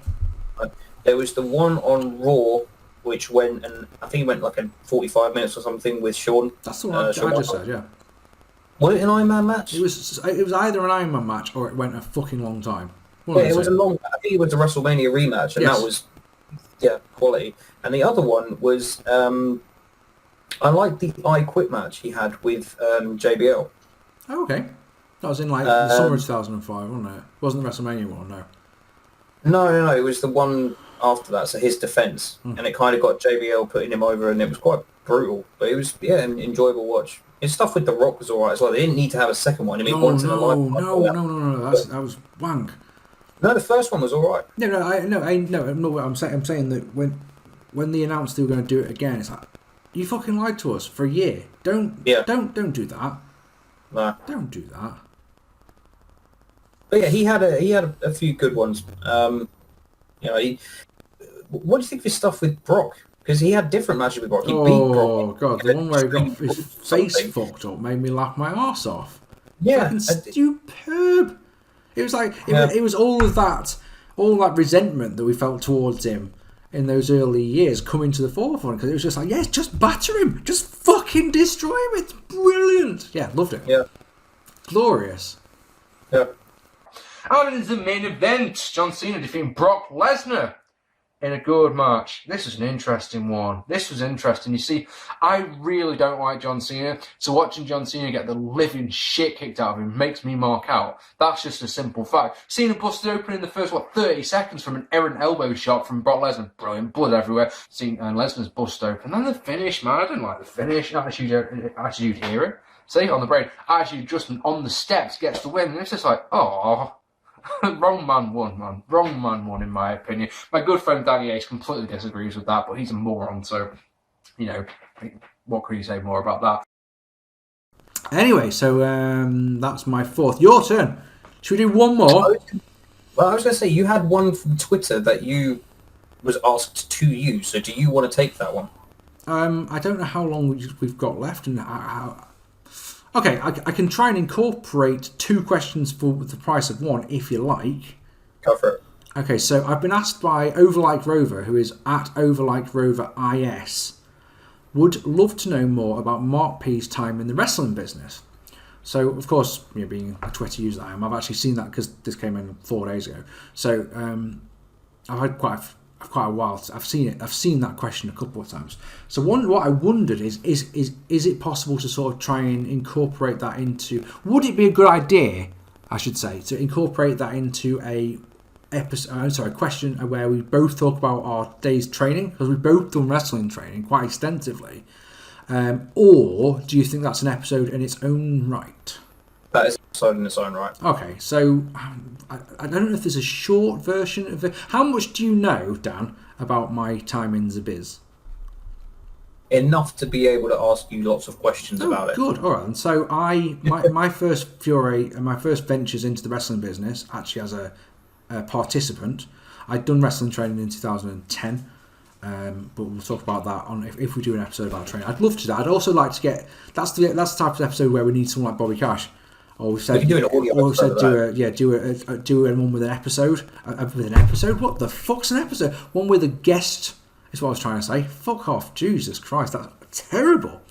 Speaker 1: There was the one on Raw, which went, and I think it went like in 45 minutes or something with Sean.
Speaker 2: That's the one I just said. Yeah.
Speaker 1: Was it an Iron Man match?
Speaker 2: It was either an Iron Man match or it went a fucking long time.
Speaker 1: It was a long. I think it was a WrestleMania rematch, and that was quality. And the other one was I liked the I Quit match he had with JBL.
Speaker 2: Oh, okay. That was in the summer of 2005, wasn't it? Wasn't the WrestleMania one, no.
Speaker 1: No. It was the one after that, so his defense, and it kind of got JBL putting him over, and it was quite brutal, but it was an enjoyable watch. His stuff with The Rock was alright as well. They didn't need to have a second one. I mean, once in a lifetime.
Speaker 2: No. That was wank.
Speaker 1: No, the first one was alright.
Speaker 2: I'm saying that when they announced they were going to do it again, it's like, you fucking lied to us for a year. Don't do that.
Speaker 1: No.
Speaker 2: Don't do that.
Speaker 1: But yeah, he had a few good ones. What do you think of his stuff with Brock? Because he had different matches with Brock. He beat Brock.
Speaker 2: Oh god, the one where he got his face fucked up made me laugh my arse off.
Speaker 1: Yeah,
Speaker 2: fucking superb. It was like it was all that resentment that we felt towards him in those early years coming to the forefront, because it was just like, yes, just batter him, just fucking destroy him. It's brilliant. Yeah, loved it.
Speaker 1: Yeah,
Speaker 2: glorious.
Speaker 1: Yeah.
Speaker 2: And in the main event, John Cena defeating Brock Lesnar in a good match. This was an interesting one. This was interesting. You see, I really don't like John Cena, so watching John Cena get the living shit kicked out of him makes me mark out. That's just a simple fact. Cena busted open in the first, 30 seconds from an errant elbow shot from Brock Lesnar. Brilliant. Blood everywhere. Cena and Lesnar's busted open. And then the finish, man. I didn't like the finish. Attitude Hero. See, on the brain. Attitude Adjustment on the steps gets the win. And it's just like, oh... Wrong man won, in my opinion. My good friend Danny Ace completely disagrees with that, but he's a moron, so, what can you say more about that? Anyway, so that's my fourth. Your turn. Should we do one more?
Speaker 1: Well, I was going to say, you had one from Twitter that you was asked to you, so do you want to take that one?
Speaker 2: I don't know how long we've got left, and how... Okay, I can try and incorporate two questions for the price of one, if you like.
Speaker 1: Go for it.
Speaker 2: Okay, so I've been asked by Overlike Rover, who is at Overlike Rover IS, would love to know more about Mark P's time in the wrestling business. So, of course, being a Twitter user I am, I've actually seen that because this came in 4 days ago. So, I've had quite a while. I've seen it. I've seen that question a couple of times. So what I wondered is it possible to sort of try and incorporate that into? Would it be a good idea, I should say, to incorporate that into a question where we both talk about our day's training, because we've both done wrestling training quite extensively, or do you think that's an episode in its own right?
Speaker 1: That is an episode in its own right.
Speaker 2: Okay, so I don't know if there's a short version of it. How much do you know, Dan, about my time in the biz?
Speaker 1: enough to be able to ask you lots of questions about it.
Speaker 2: Good. All right. And so my first foray and my first ventures into the wrestling business, actually as a participant, I'd done wrestling training in 2010. But we'll talk about that if we do an episode about training. I'd love to do that. I'd also like to get that's the type of episode where we need someone like Bobby Cash. Or we said, do one with an episode. What the fuck's an episode? One with a guest. Is what I was trying to say. Fuck off, Jesus Christ, that's terrible.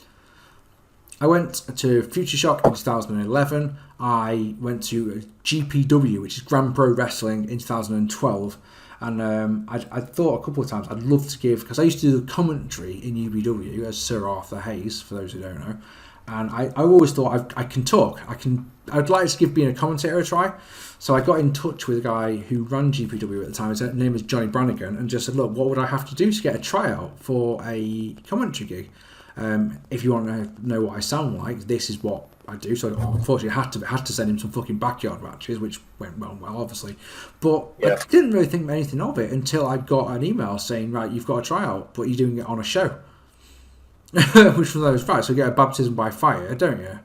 Speaker 2: I went to Future Shock in 2011. I went to GPW, which is Grand Pro Wrestling, in 2012. And I thought a couple of times I'd love to give, because I used to do the commentary in UBW as Sir Arthur Hayes, for those who don't know. And I always thought I can talk. I'd like to give being a commentator a try. So I got in touch with a guy who ran GPW at the time. His name was Johnny Brannigan, and just said, look, what would I have to do to get a tryout for a commentary gig? If you want to know what I sound like, this is what I do. So unfortunately, I had to send him some fucking backyard matches, which went well, obviously. But I didn't really think anything of it until I got an email saying, right, you've got a tryout, but you're doing it on a show. Which was those, right, so you get a baptism by fire, don't you?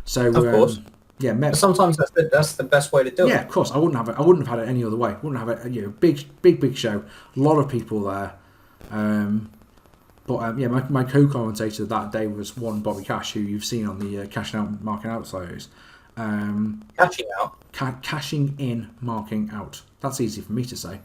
Speaker 2: So
Speaker 1: of course.
Speaker 2: But
Speaker 1: sometimes that's the best way to do it.
Speaker 2: Yeah, of course. I wouldn't have had it any other way. Wouldn't have it. Big show. A lot of people there. My co-commentator that day was one Bobby Cash, who you've seen on the Cashing Out, Marking Out series.
Speaker 1: Cashing out.
Speaker 2: Cashing in, Marking Out. That's easy for me to say.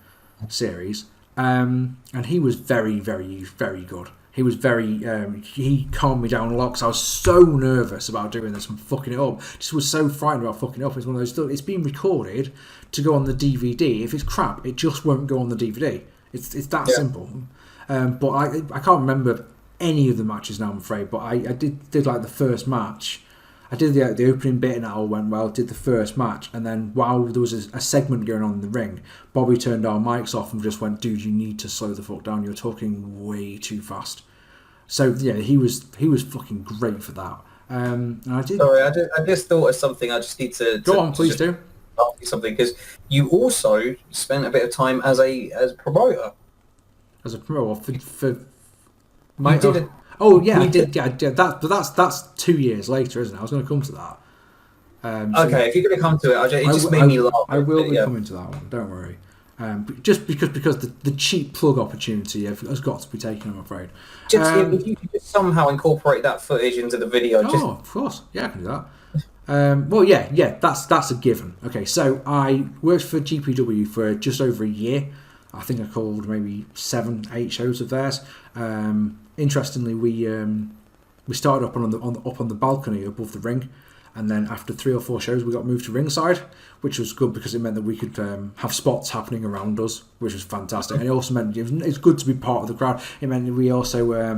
Speaker 2: Series. And he was very, very, very good. He was very, he calmed me down a lot because I was so nervous about doing this and fucking it up. Just was so frightened about fucking it up. It's one of those stuff. It's been recorded to go on the DVD. If it's crap, it just won't go on the DVD. It's that simple. But I can't remember any of the matches now, I'm afraid. But I did like the first match. I did the opening bit and it all went well. Did the first match, and then while there was a segment going on in the ring, Bobby turned our mics off and just went, "Dude, you need to slow the fuck down. You're talking way too fast." So yeah, he was fucking great for that. And I did.
Speaker 1: Sorry, I just thought of something. I just need to
Speaker 2: go on, please do.
Speaker 1: Ask you something, because you also spent a bit of time as a promoter.
Speaker 2: As a promoter for
Speaker 1: my. You did
Speaker 2: Oh yeah, we did. Yeah, that's 2 years later, isn't it? I was going to come to that.
Speaker 1: Okay, if you're going to come to it, it just made me laugh.
Speaker 2: I will be coming to that one. Don't worry. Just because the cheap plug opportunity has got to be taken, I'm afraid.
Speaker 1: If you could just somehow incorporate that footage into the video.
Speaker 2: Of course. Yeah, I can do that. Well, yeah, that's a given. Okay, so I worked for GPW for just over a year. I think I called maybe 7-8 shows of theirs. Interestingly, we started up on the balcony above the ring, and then after 3 or 4 shows, we got moved to ringside, which was good because it meant that we could have spots happening around us, which was fantastic. And it also meant it's good to be part of the crowd. It meant that we also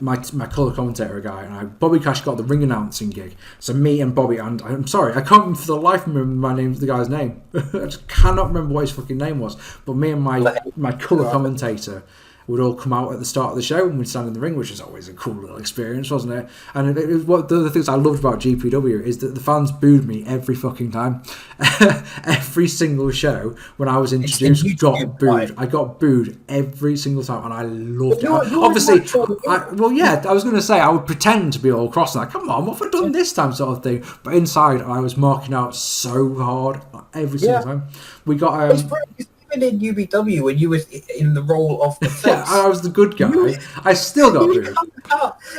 Speaker 2: my colour commentator guy and I, Bobby Cash, got the ring announcing gig. So me and Bobby, and I'm sorry, I can't for the life remember the guy's name. I just cannot remember what his fucking name was. But me and my colour commentator would all come out at the start of the show and we'd stand in the ring, which is always a cool little experience, wasn't it? And it was one of the things I loved about GPW is that the fans booed me every fucking time. Every single show when I was introduced got booed. Right? I got booed every single time, and I loved it. Obviously, I was going to say I would pretend to be all cross and like, come on, what have I done this time, sort of thing. But inside, I was marking out so hard every single time. We got
Speaker 1: in UBW when you were in the role of the face.
Speaker 2: Yeah, I was the good guy. I still got booed.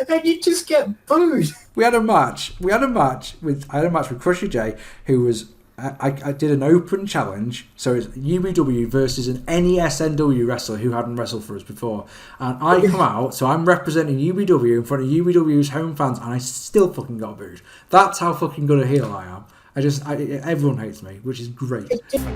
Speaker 1: And you just get booed.
Speaker 2: I had a match with Crusher J, who was I did an open challenge, so it's UBW versus any SNW wrestler who hadn't wrestled for us before, and I come out, so I'm representing UBW in front of UBW's home fans, and I still fucking got booed. That's how fucking good a heel I am. Everyone hates me, which is great.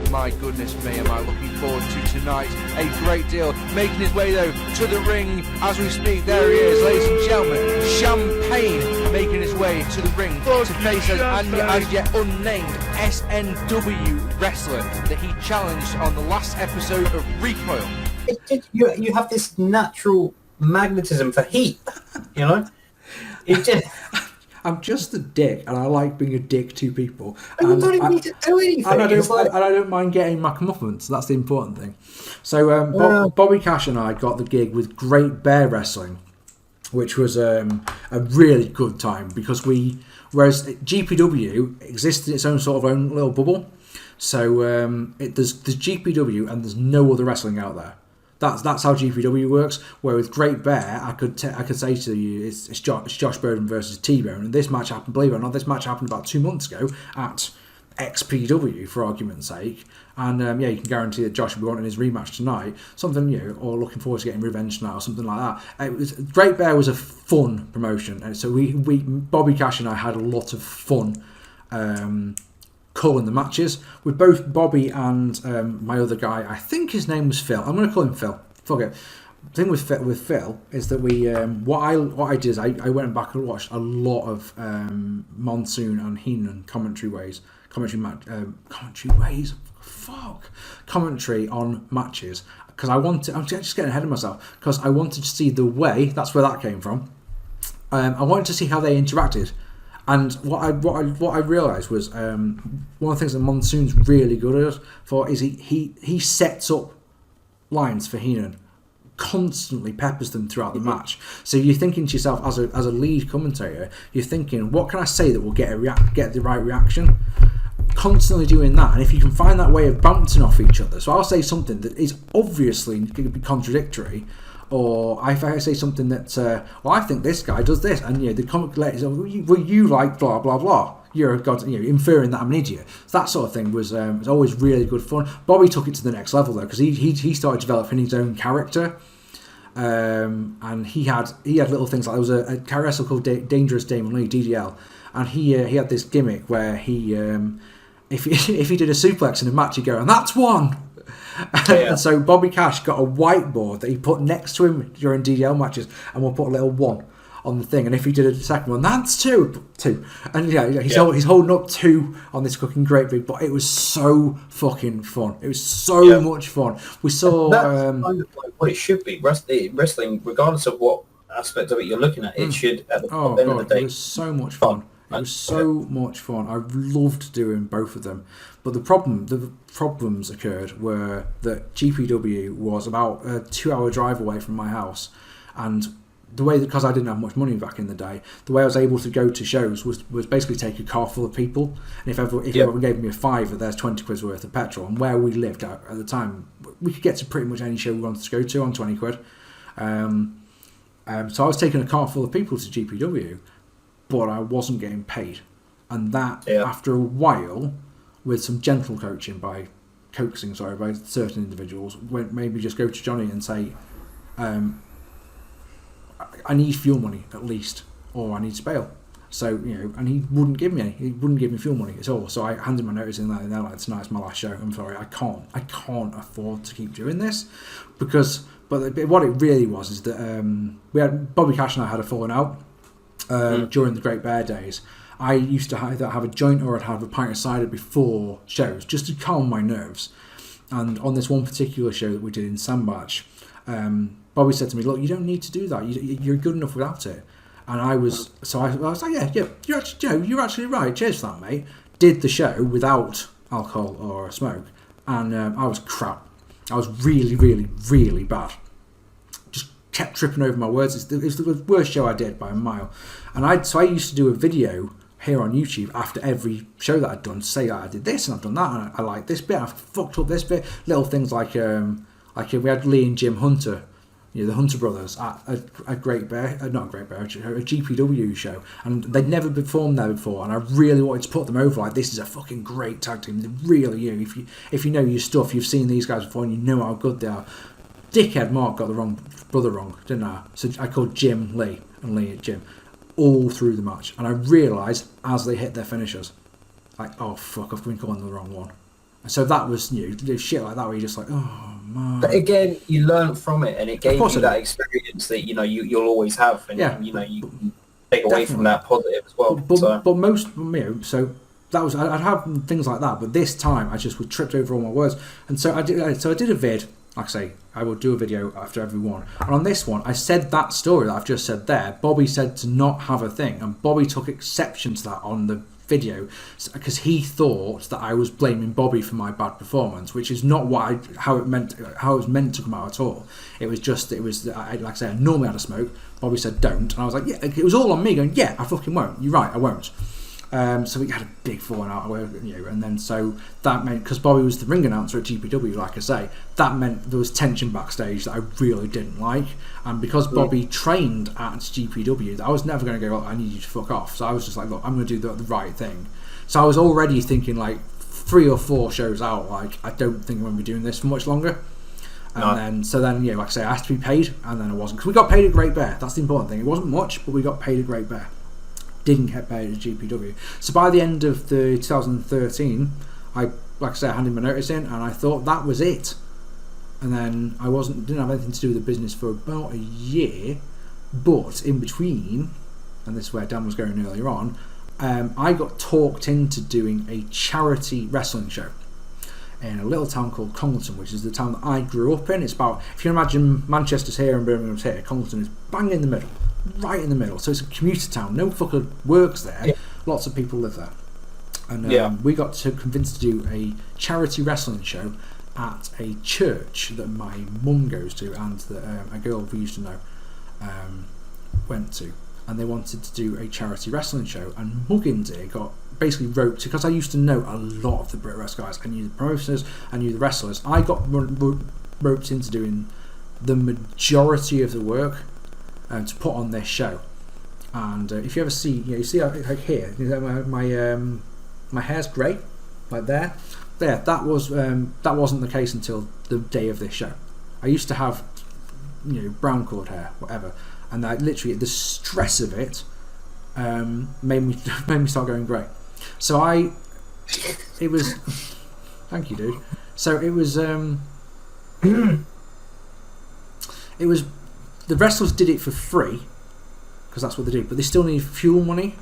Speaker 3: My goodness me, am I looking forward to tonight. A great deal. Making his way, though, to the ring as we speak. There he is, ladies and gentlemen. Champagne making his way to the ring to face an as yet unnamed SNW wrestler that he challenged on the last episode of Recoil.
Speaker 1: You have this natural magnetism for heat, you know?
Speaker 2: I'm just a dick, and I like being a dick to people.
Speaker 1: And you don't even need to do anything.
Speaker 2: And I don't mind getting my comeuppance. That's the important thing. So Bobby Cash and I got the gig with Great Bear Wrestling which was a really good time because whereas GPW existed in its own sort of own little bubble, so there's GPW and there's no other wrestling out there. That's how GPW works. Where with Great Bear, I could say to you, it's Josh Burden versus T-Bone, and this match happened. Believe it or not, this match happened about 2 months ago at XPW, for argument's sake. And you can guarantee that Josh will be wanting his rematch tonight. Something, or looking forward to getting revenge tonight, or something like that. Great Bear was a fun promotion, and so we Bobby Cash and I had a lot of fun. Calling the matches with both Bobby and my other guy. I think his name was Phil. I'm going to call him Phil. Fuck it. The thing with Phil is that we what I did is I went back and watched a lot of Monsoon and Heenan commentary on matches because I'm just getting ahead of myself because I wanted to see the way. That's where that came from. I wanted to see how they interacted. And what I realised was one of the things that Monsoon's really good at is he sets up lines for Heenan, constantly peppers them throughout the match. So you're thinking to yourself as a lead commentator, you're thinking, what can I say that will get the right reaction? Constantly doing that, and if you can find that way of bouncing off each other. So I'll say something that is obviously going to be contradictory. Or if I say something that, I think this guy does this, and the comic letters, you like blah blah blah. You're a god, inferring that I'm an idiot. So that sort of thing was always really good fun. Bobby took it to the next level though, because he started developing his own character, and he had little things like there was a character called Dangerous Damon Lee (DDL), and he had this gimmick where he if he did a suplex in a match, he'd go, and that's one. Yeah. And so Bobby Cash got a whiteboard that he put next to him during DDL matches, and we'll put a little one on the thing. And if he did a second one, that's two. And he's holding up two on this fucking great big. But it was so fucking fun. It was so much fun. We saw
Speaker 1: that's kind of like what it should be. Wrestling, regardless of what aspect of it you're looking at, it should at the end of the day.
Speaker 2: It was so much fun. It was so much fun. I loved doing both of them. But the problems occurred were that GPW was about a 2-hour drive away from my house, and the way because I didn't have much money back in the day, the way I was able to go to shows was basically take a car full of people, and if everyone gave me a fiver, there's 20 quid's worth of petrol. And where we lived at the time, we could get to pretty much any show we wanted to go to on 20 quid. So I was taking a car full of people to GPW, but I wasn't getting paid, and that after a while, with some gentle coaching by certain individuals, made me just go to Johnny and say, I need fuel money at least, or I need to bail. So and he wouldn't give me any. He wouldn't give me fuel money at all. So I handed my notice in there, and they're like, "Tonight's my last show. I'm sorry, I can't afford to keep doing this," because. But what it really was is that Bobby Cash and I had a falling out during the Great Bear days. I used to either have a joint or I'd have a pint of cider before shows, just to calm my nerves. And on this one particular show that we did in Sandbach, Bobby said to me, "Look, you don't need to do that. You're good enough without it." And I was like, "Yeah, you're actually right. Cheers for that, mate." Did the show without alcohol or smoke, and I was crap. I was really, really, really bad. Just kept tripping over my words. It's the worst show I did by a mile. And I used to do a video here on YouTube after every show that I'd done, say I did this and I've done that, and I like this bit, I've fucked up this bit. Little things like we had Lee and Jim Hunter, the Hunter brothers at a Great Bear, not a Great Bear, a GPW show, and they'd never performed there before, and I really wanted to put them over. Like, this is a fucking great tag team. They really, if you know your stuff, you've seen these guys before, and you know how good they are. Dickhead Mark got the wrong brother wrong, didn't I? So I called Jim Lee and Lee Jim all through the match, and I realised as they hit their finishers, like, oh fuck, I've been calling the wrong one. And so that was shit like that where you're just like, oh man.
Speaker 1: But again, you learn from it, and it gave you that experience that you'll always have, and you can take away from that positive as well.
Speaker 2: But most so that was I'd have things like that, but this time I just was tripped over all my words, and so I did a vid like I say, I will do a video after every one. And on this one, I said that story that I've just said there. Bobby said to not have a thing, and Bobby took exception to that on the video because he thought that I was blaming Bobby for my bad performance, which is not how it was meant to come out at all. It was like I said, I normally had a smoke. Bobby said don't, and I was like, yeah, it was all on me going, yeah, I fucking won't. You're right, I won't. So we had a big falling out, and then so that meant, because Bobby was the ring announcer at GPW, like I say, that meant there was tension backstage that I really didn't like, and because Bobby trained at GPW, I was never going to go, I need you to fuck off. So I was just like, look, I'm going to do the right thing. So I was already thinking like 3 or 4 shows out, like I don't think I'm going to be doing this for much longer. And then like I say, I asked to be paid, and then I wasn't, because we got paid at Great Bear. That's the important thing. It wasn't much, but we got paid at Great Bear. Didn't get paid at GPW. So by the end of the 2013, I handed my notice in, and I thought that was it. And then I didn't have anything to do with the business for about a year. But in between, and this is where Dan was going earlier on, I got talked into doing a charity wrestling show in a little town called Congleton, which is the town that I grew up in. It's about, if you imagine Manchester's here and Birmingham's here, Congleton is bang in the middle. Right in the middle, so it's a commuter town. No fucker works there. Yeah. Lots of people live there, and we got convinced to do a charity wrestling show at a church that my mum goes to, and that a girl we used to know went to, and they wanted to do a charity wrestling show. And Muggins here got basically roped, because I used to know a lot of the Brit Wrest guys. I knew the promoters, I knew the wrestlers. I got roped into doing the majority of the work. To put on this show, and if you ever see, you see like here, my hair's grey, like there. That wasn't the case until the day of this show. I used to have, brown coloured hair, whatever, and literally the stress of it made me start going grey. So it was, thank you, dude. So it was the wrestlers did it for free, because that's what they do, but they still need fuel money,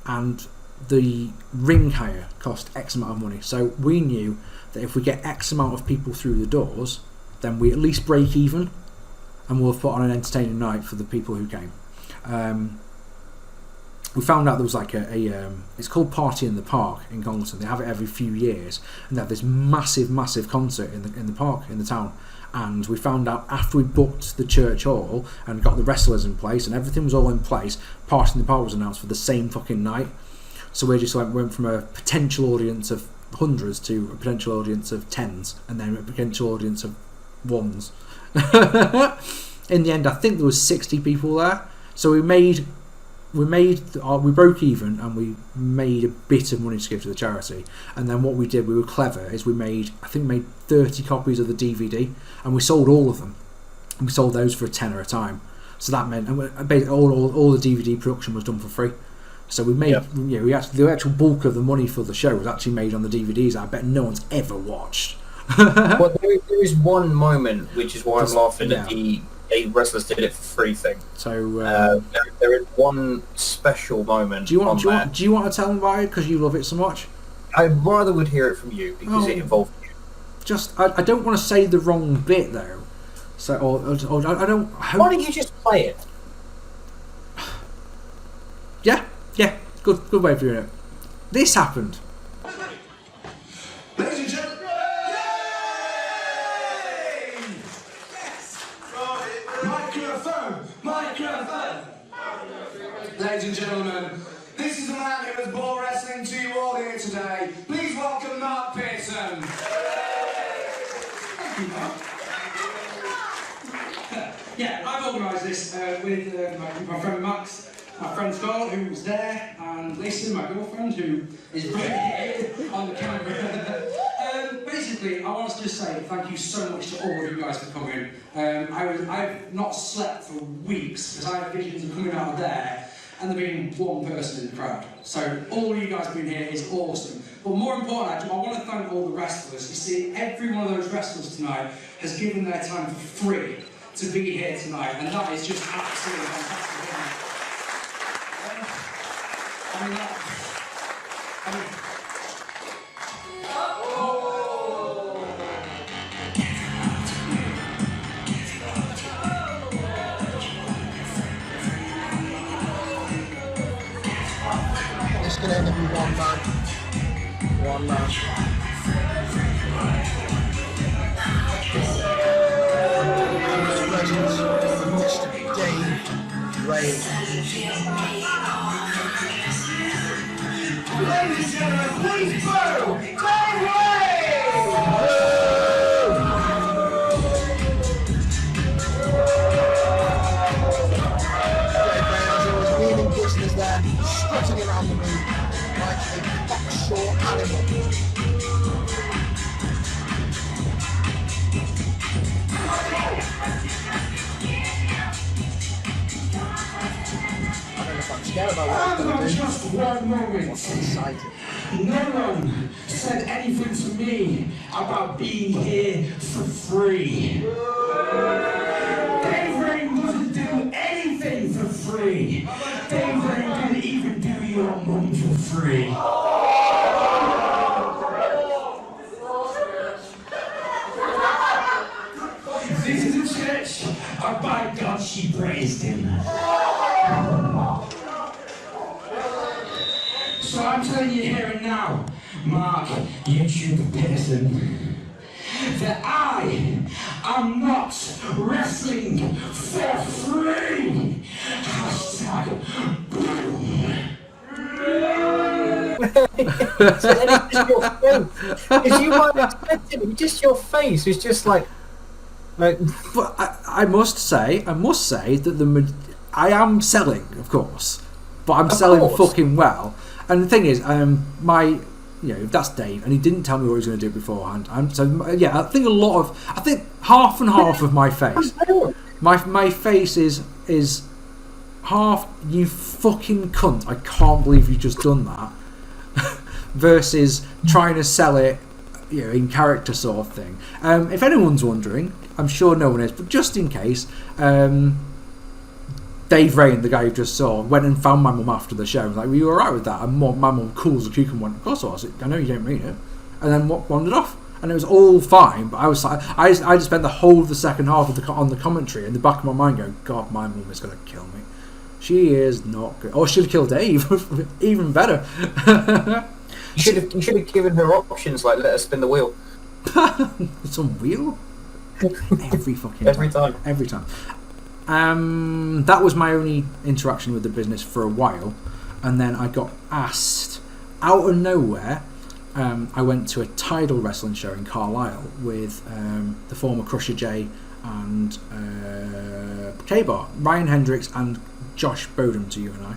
Speaker 2: and the ring hire cost X amount of money. So we knew that if we get X amount of people through the doors, then we at least break even, and we'll put on an entertaining night for the people who came. We found out there was like it's called Party in the Park in Congleton. They have it every few years, and they have this massive concert in the park in the town. And we found out after we booked the church hall and got the wrestlers in place and everything was all in place, Party in the Park was announced for the same fucking night. So we just went from a potential audience of hundreds to a potential audience of tens, and then a potential audience of ones. In the end, I think there was 60 people there. So we broke even, and we made a bit of money to give to the charity. And then what we did, we were clever, is we made 30 copies of the DVD, and we sold all of them. And we sold those for $10 a time. So that meant, and basically all the DVD production was done for free. So we made, the actual bulk of the money for the show was actually made on the DVDs. I bet no one's ever watched.
Speaker 1: Well, there is one moment, which is why I'm laughing at the wrestlers did it for free thing.
Speaker 2: So
Speaker 1: there is one special moment.
Speaker 2: Do you want to tell them why? Because you love it so much.
Speaker 1: I rather would hear it from you, because it involved you.
Speaker 2: I don't want to say the wrong bit though. So or I don't.
Speaker 1: Why don't you just play it?
Speaker 2: Yeah. Good way of doing it. This happened.
Speaker 4: Ladies and gentlemen, microphone. Ladies and gentlemen, this is the man who has brought wrestling to you all here today. Please welcome Mark Pearson. Thank you, Mark. Yeah, I've organised this with my friend Max, my friend Scott, who was there, and Lisa, my girlfriend, who is right here on the camera. Basically, I want to just say thank you so much to all of you guys for coming. I've not slept for weeks because I have visions of coming out of there and there being one person in the crowd. So all of you guys being here is awesome. But more importantly, I want to thank all the wrestlers. You see, every one of those wrestlers tonight has given their time for free to be here tonight, and that is just absolutely fantastic.
Speaker 2: One man. Mr. Dave Ray. Ladies and gentlemen, please boo Dave Ray! Meaning business there, strutting around the room like a cocksure animal.
Speaker 4: I'm just one moment.
Speaker 2: Excited.
Speaker 4: No one said anything to me about being here for free. Dave Rain doesn't do anything for free. Dave Rain didn't even do your mum for free. This is a church, and by God she praised him. So I'm telling you here and now, Mark, YouTube person, that I am not wrestling for free. Hashtag boom.
Speaker 1: So then it's just your face. Because you weren't expecting it. Just your face was just like.
Speaker 2: But I must say that I am selling, of course, but I'm selling fucking well. And the thing is, that's Dave, and he didn't tell me what he was going to do beforehand. I think half and half of my face, my face is half you fucking cunt. I can't believe you just done that. Versus trying to sell it, in character sort of thing. If anyone's wondering, I'm sure no one is, but just in case. Dave Rain, the guy you just saw, went and found my mum after the show. I was like, were you alright with that? And my mum cool as a cucumber went, of course I was. I know you don't mean it. And then wandered off. And it was all fine, but I was like, I just spent the whole of the second half on the commentary in the back of my mind going, God, my mum is going to kill me. She is not good. Or she'll kill Dave. Even better.
Speaker 1: You should have given her options like let her spin the wheel.
Speaker 2: Some wheel? Every time. That was my only interaction with the business for a while, and then I got asked out of nowhere. I went to a Tidal wrestling show in Carlisle with the former Crusher J and K-Bar, Ryan Hendricks and Josh Bodum, to you and I.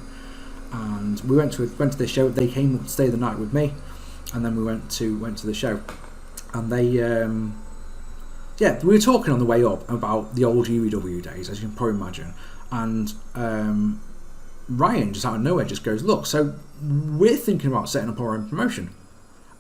Speaker 2: And we went to this show. They came to stay the night with me, and then we went to the show, and they. We were talking on the way up about the old UEW days, as you can probably imagine, and Ryan just out of nowhere just goes, look, so we're thinking about setting up our own promotion,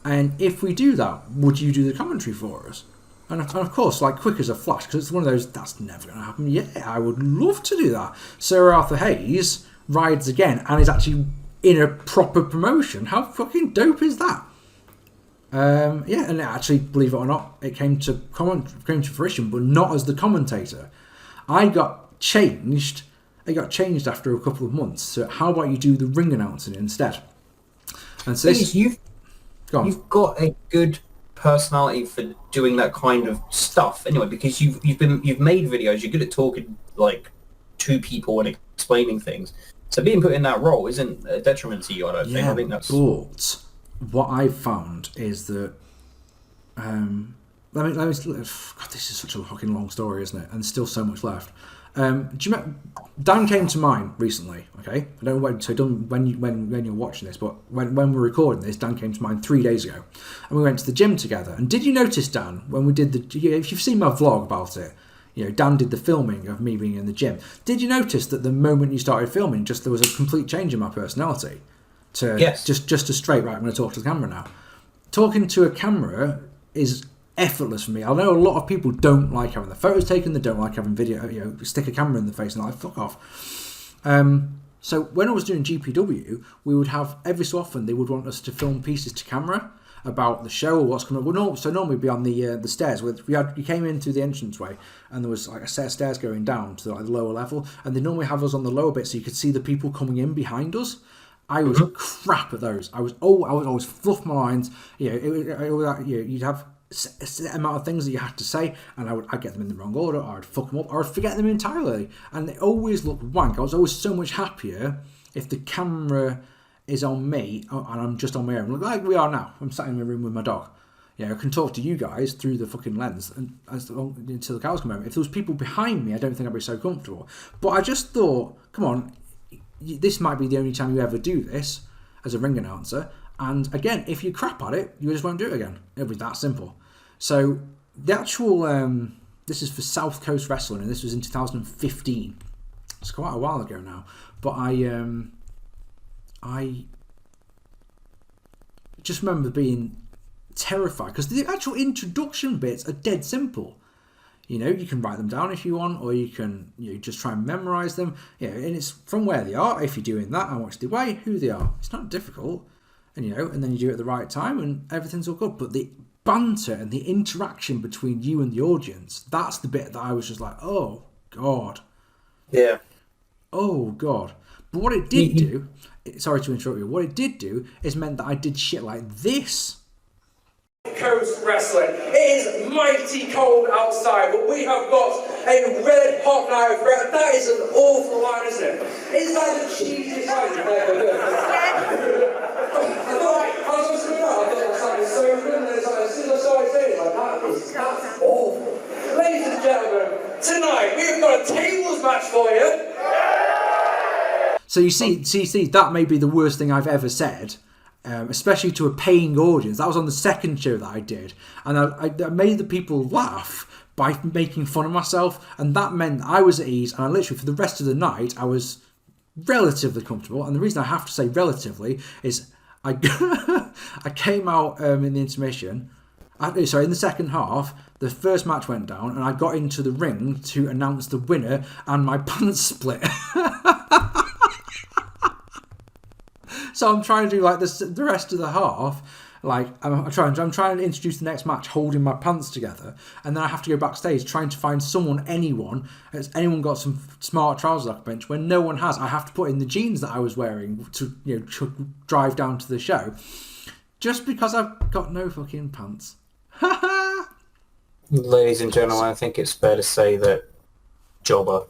Speaker 2: and if we do that, would you do the commentary for us? And of course, like quick as a flash, because it's one of those, that's never going to happen. Yeah, I would love to do that. Sir Arthur Hayes rides again and is actually in a proper promotion. How fucking dope is that? And actually, believe it or not, it came to fruition, but not as the commentator. I got changed after a couple of months. So how about you do the ring announcing instead? And so
Speaker 1: you've got a good personality for doing that kind of stuff anyway, because you've made videos. You're good at talking like to people and explaining things. So being put in that role isn't a detriment to you. I don't think. I think that's.
Speaker 2: But what I've found is that, God, this is such a fucking long story, isn't it? And still so much left. Do you remember, Dan came to mind recently, okay? I don't know when you're watching this, but when we're recording this, Dan came to mind 3 days ago. And we went to the gym together. And did you notice, Dan, when we did if you've seen my vlog about it, Dan did the filming of me being in the gym. Did you notice that the moment you started filming, there was a complete change in my personality?
Speaker 1: Yes.
Speaker 2: Just a straight, right, I'm going to talk to the camera now. Talking to a camera is effortless for me. I know a lot of people don't like having the photos taken, they don't like having video, stick a camera in the face and like, fuck off. So when I was doing GPW, we would have, every so often, they would want us to film pieces to camera about the show or what's coming up. So normally we'd be on the stairs. You came in through the entranceway and there was like a set of stairs going down to like the lower level, and they normally have us on the lower bit so you could see the people coming in behind us. I was crap at those. I was always fluff my lines. You'd have a set amount of things that you had to say, and I'd get them in the wrong order, or I'd fuck them up, or I'd forget them entirely, and they always looked wank. I was always so much happier if the camera is on me and I'm just on my own, like we are now. I'm sat in my room with my dog. I can talk to you guys through the fucking lens and until the cows come home. If there was people behind me, I don't think I'd be so comfortable. But I just thought, come on, this might be the only time you ever do this as a ring announcer. And again, if you crap at it, you just won't do it again. It'll be that simple. So the actual, this is for South Coast Wrestling, and this was in 2015. It's quite a while ago now. But I just remember being terrified because the actual introduction bits are dead simple. You can write them down if you want, or you can just try and memorize them. And it's from where they are. If you're doing that, how much they weigh, who they are. It's not difficult, and then you do it at the right time, and everything's all good. But the banter and the interaction between you and the audience—that's the bit that I was just like, oh god,
Speaker 1: yeah,
Speaker 2: oh god. But what it did do, sorry to interrupt you. What it did do is meant that I did shit like this.
Speaker 4: Coast Wrestling. It is mighty cold outside, but we have got a red hot night of breath. That is an awful line, isn't it? Is that the cheesiest line you've ever heard? I was coming out, I thought that sounded so good, and then as soon as I saw it say it, that's awful. Ladies and gentlemen, tonight we've got a tables match for you.
Speaker 2: So you see, that may be the worst thing I've ever said. Especially to a paying audience. That was on the second show that I did, and I made the people laugh by making fun of myself, and that meant I was at ease, and I literally, for the rest of the night, I was relatively comfortable. And the reason I have to say relatively is I came out in the intermission, in the second half, the first match went down, and I got into the ring to announce the winner, and my pants split. So I'm trying to do like this the rest of the half. Like I'm trying to introduce the next match holding my pants together, and then I have to go backstage trying to find anyone. Has anyone got some smart trousers I can bench? When no one has, I have to put in the jeans that I was wearing to drive down to the show, just because I've got no fucking pants.
Speaker 1: Ladies and gentlemen, I think it's fair to say that jobber.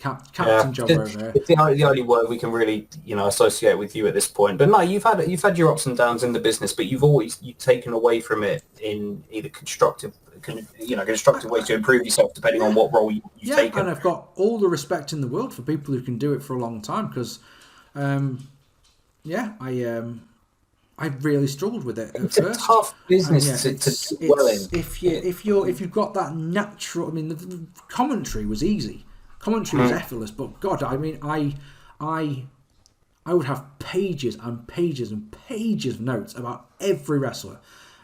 Speaker 2: Captain Jobber over here.
Speaker 1: It's the only word we can really, associate with you at this point. But no, you've had your ups and downs in the business, but you've taken away from it in either constructive ways to improve yourself, depending on what role you've taken.
Speaker 2: And I've got all the respect in the world for people who can do it for a long time, because, I really struggled with it at
Speaker 1: it's
Speaker 2: first.
Speaker 1: It's a tough business to do well in.
Speaker 2: If you've got that natural, the commentary was easy. Commentary was effortless, but God, I would have pages and pages and pages of notes about every wrestler.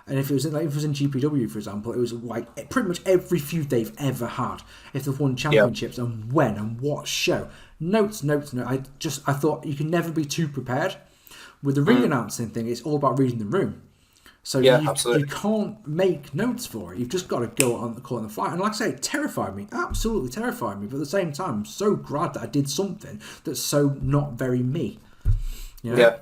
Speaker 2: And if it was in GPW, for example, it was like pretty much every feud they've ever had. If they've won championships and when and what show. Notes. I thought you can never be too prepared. With the ring announcing thing, it's all about reading the room. So you can't make notes for it. You've just got to go on the fly. And like I say, it terrified me. Absolutely terrified me. But at the same time, I'm so glad that I did something that's so not very me.
Speaker 1: Yeah.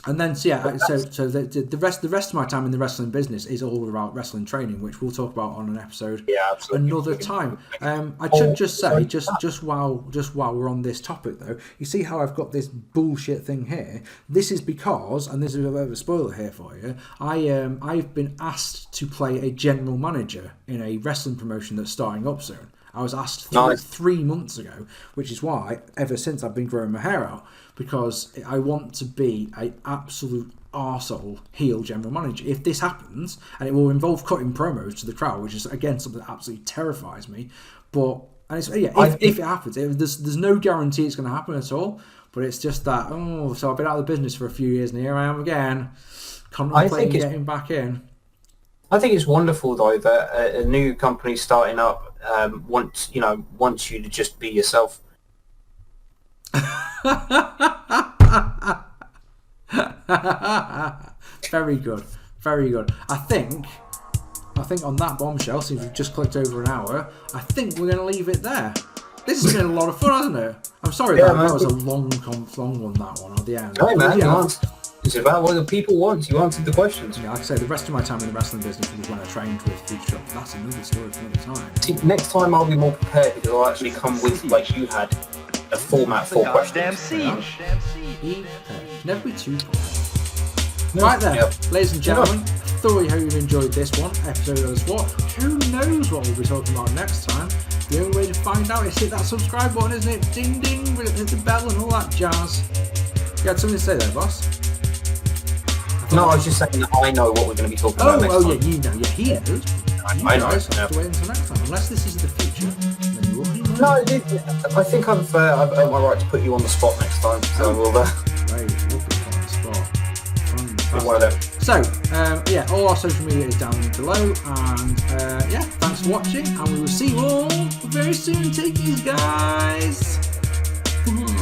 Speaker 2: And then, the rest of my time in the wrestling business is all about wrestling training, which we'll talk about on an episode another time. I should just say, just while we're on this topic though, you see how I've got this bullshit thing here? This is because, and this is a bit of a spoiler here for you, I've been asked to play a general manager in a wrestling promotion that's starting up soon. I was asked 3 months ago, which is why ever since I've been growing my hair out, because I want to be an absolute arsehole heel general manager. If this happens, and it will involve cutting promos to the crowd, which is again something that absolutely terrifies me, if it happens, there's no guarantee it's going to happen at all. But it's just that so I've been out of the business for a few years, and here I am again, contemplating getting back in.
Speaker 1: I think it's wonderful though that a new company starting up wants you to just be yourself.
Speaker 2: Very good. I think on that bombshell, since we've just clicked over an hour, I think we're going to leave it there. This has been a lot of fun, hasn't it? I'm sorry that was a long one, that one, at the end.
Speaker 1: Hey man, it's about what the people want. You answered the questions.
Speaker 2: Yeah, like I say, the rest of my time in the wrestling business was when I trained with food trucks. That's another story for another time.
Speaker 1: See, next time I'll be more prepared because I'll actually come with, like you had, a format for questions.
Speaker 2: Never be too Right there, ladies and gentlemen, thoroughly hope you've enjoyed this one, episode of Us What. Who knows what we'll be talking about next time? The only way to find out is hit that subscribe button, isn't it? Ding ding, hit the bell and all that jazz. You had something to say there, boss?
Speaker 1: No, I was just saying that I know what we're going to be talking about next time.
Speaker 2: Yeah, you know. Yeah, he knows. You guys have to wait until next time. Unless this is the future, then you already know.
Speaker 1: No, I think I've earned my right to put you on the spot next time. So we'll...
Speaker 2: Right, we'll put you on the spot.
Speaker 1: One of them.
Speaker 2: So, all our social media is down below. And, thanks for watching. And we will see you all very soon. Take it easy, guys. Come on.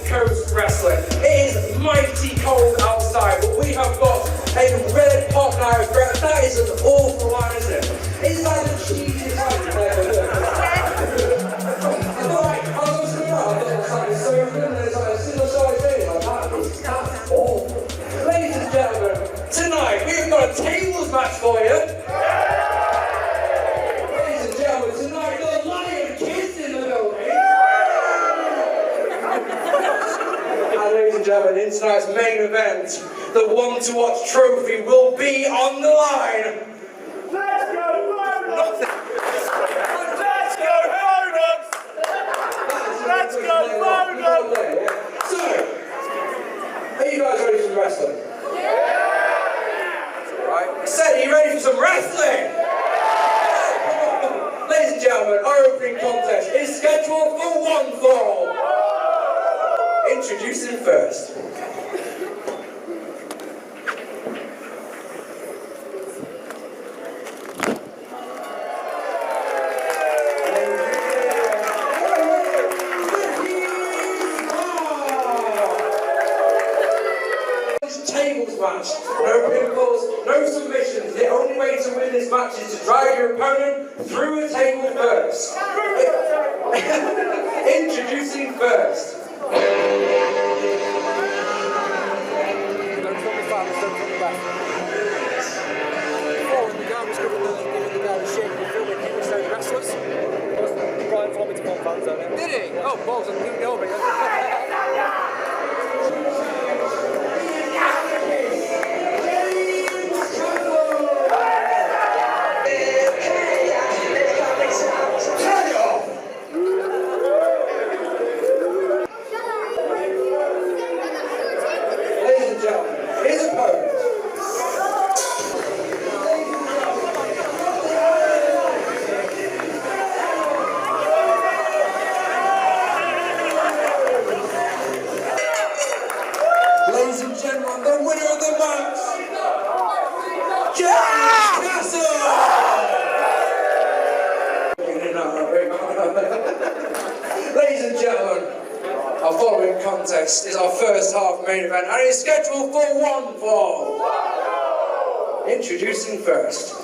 Speaker 4: Coast Wrestling. It is mighty cold outside, but we have got a red hot now. That is an awful line, isn't it? It's like the cheesiest line I've ever heard. I feel like I was looking around, I thought it was like so good, and it's like a single size thing. Like that's awful. Ladies and gentlemen, tonight we've got a tables match for you. Ladies and gentlemen, tonight the Lion Kids in the building. Ladies and gentlemen, in tonight's main event, the one to watch trophy will be on the line. Let's go, Bonus! Let's go, Bonus! Let's go, Bonus! So, are you guys ready for some wrestling? Yeah! Right. I said, are you ready for some wrestling? Yeah. Ladies and gentlemen, our opening contest is scheduled for one fall. Introducing first. Tables match. No pinfalls, no submissions. The only way to win this match is to drive your opponent through a table first. Introducing first.
Speaker 3: Did he? Oh, balls and moved over.
Speaker 4: Ladies and gentlemen, his opponent. Ladies and gentlemen, the winner of the match, James Castle! Ladies and gentlemen, our following contest is our first half main event and is scheduled for one fall. Introducing first.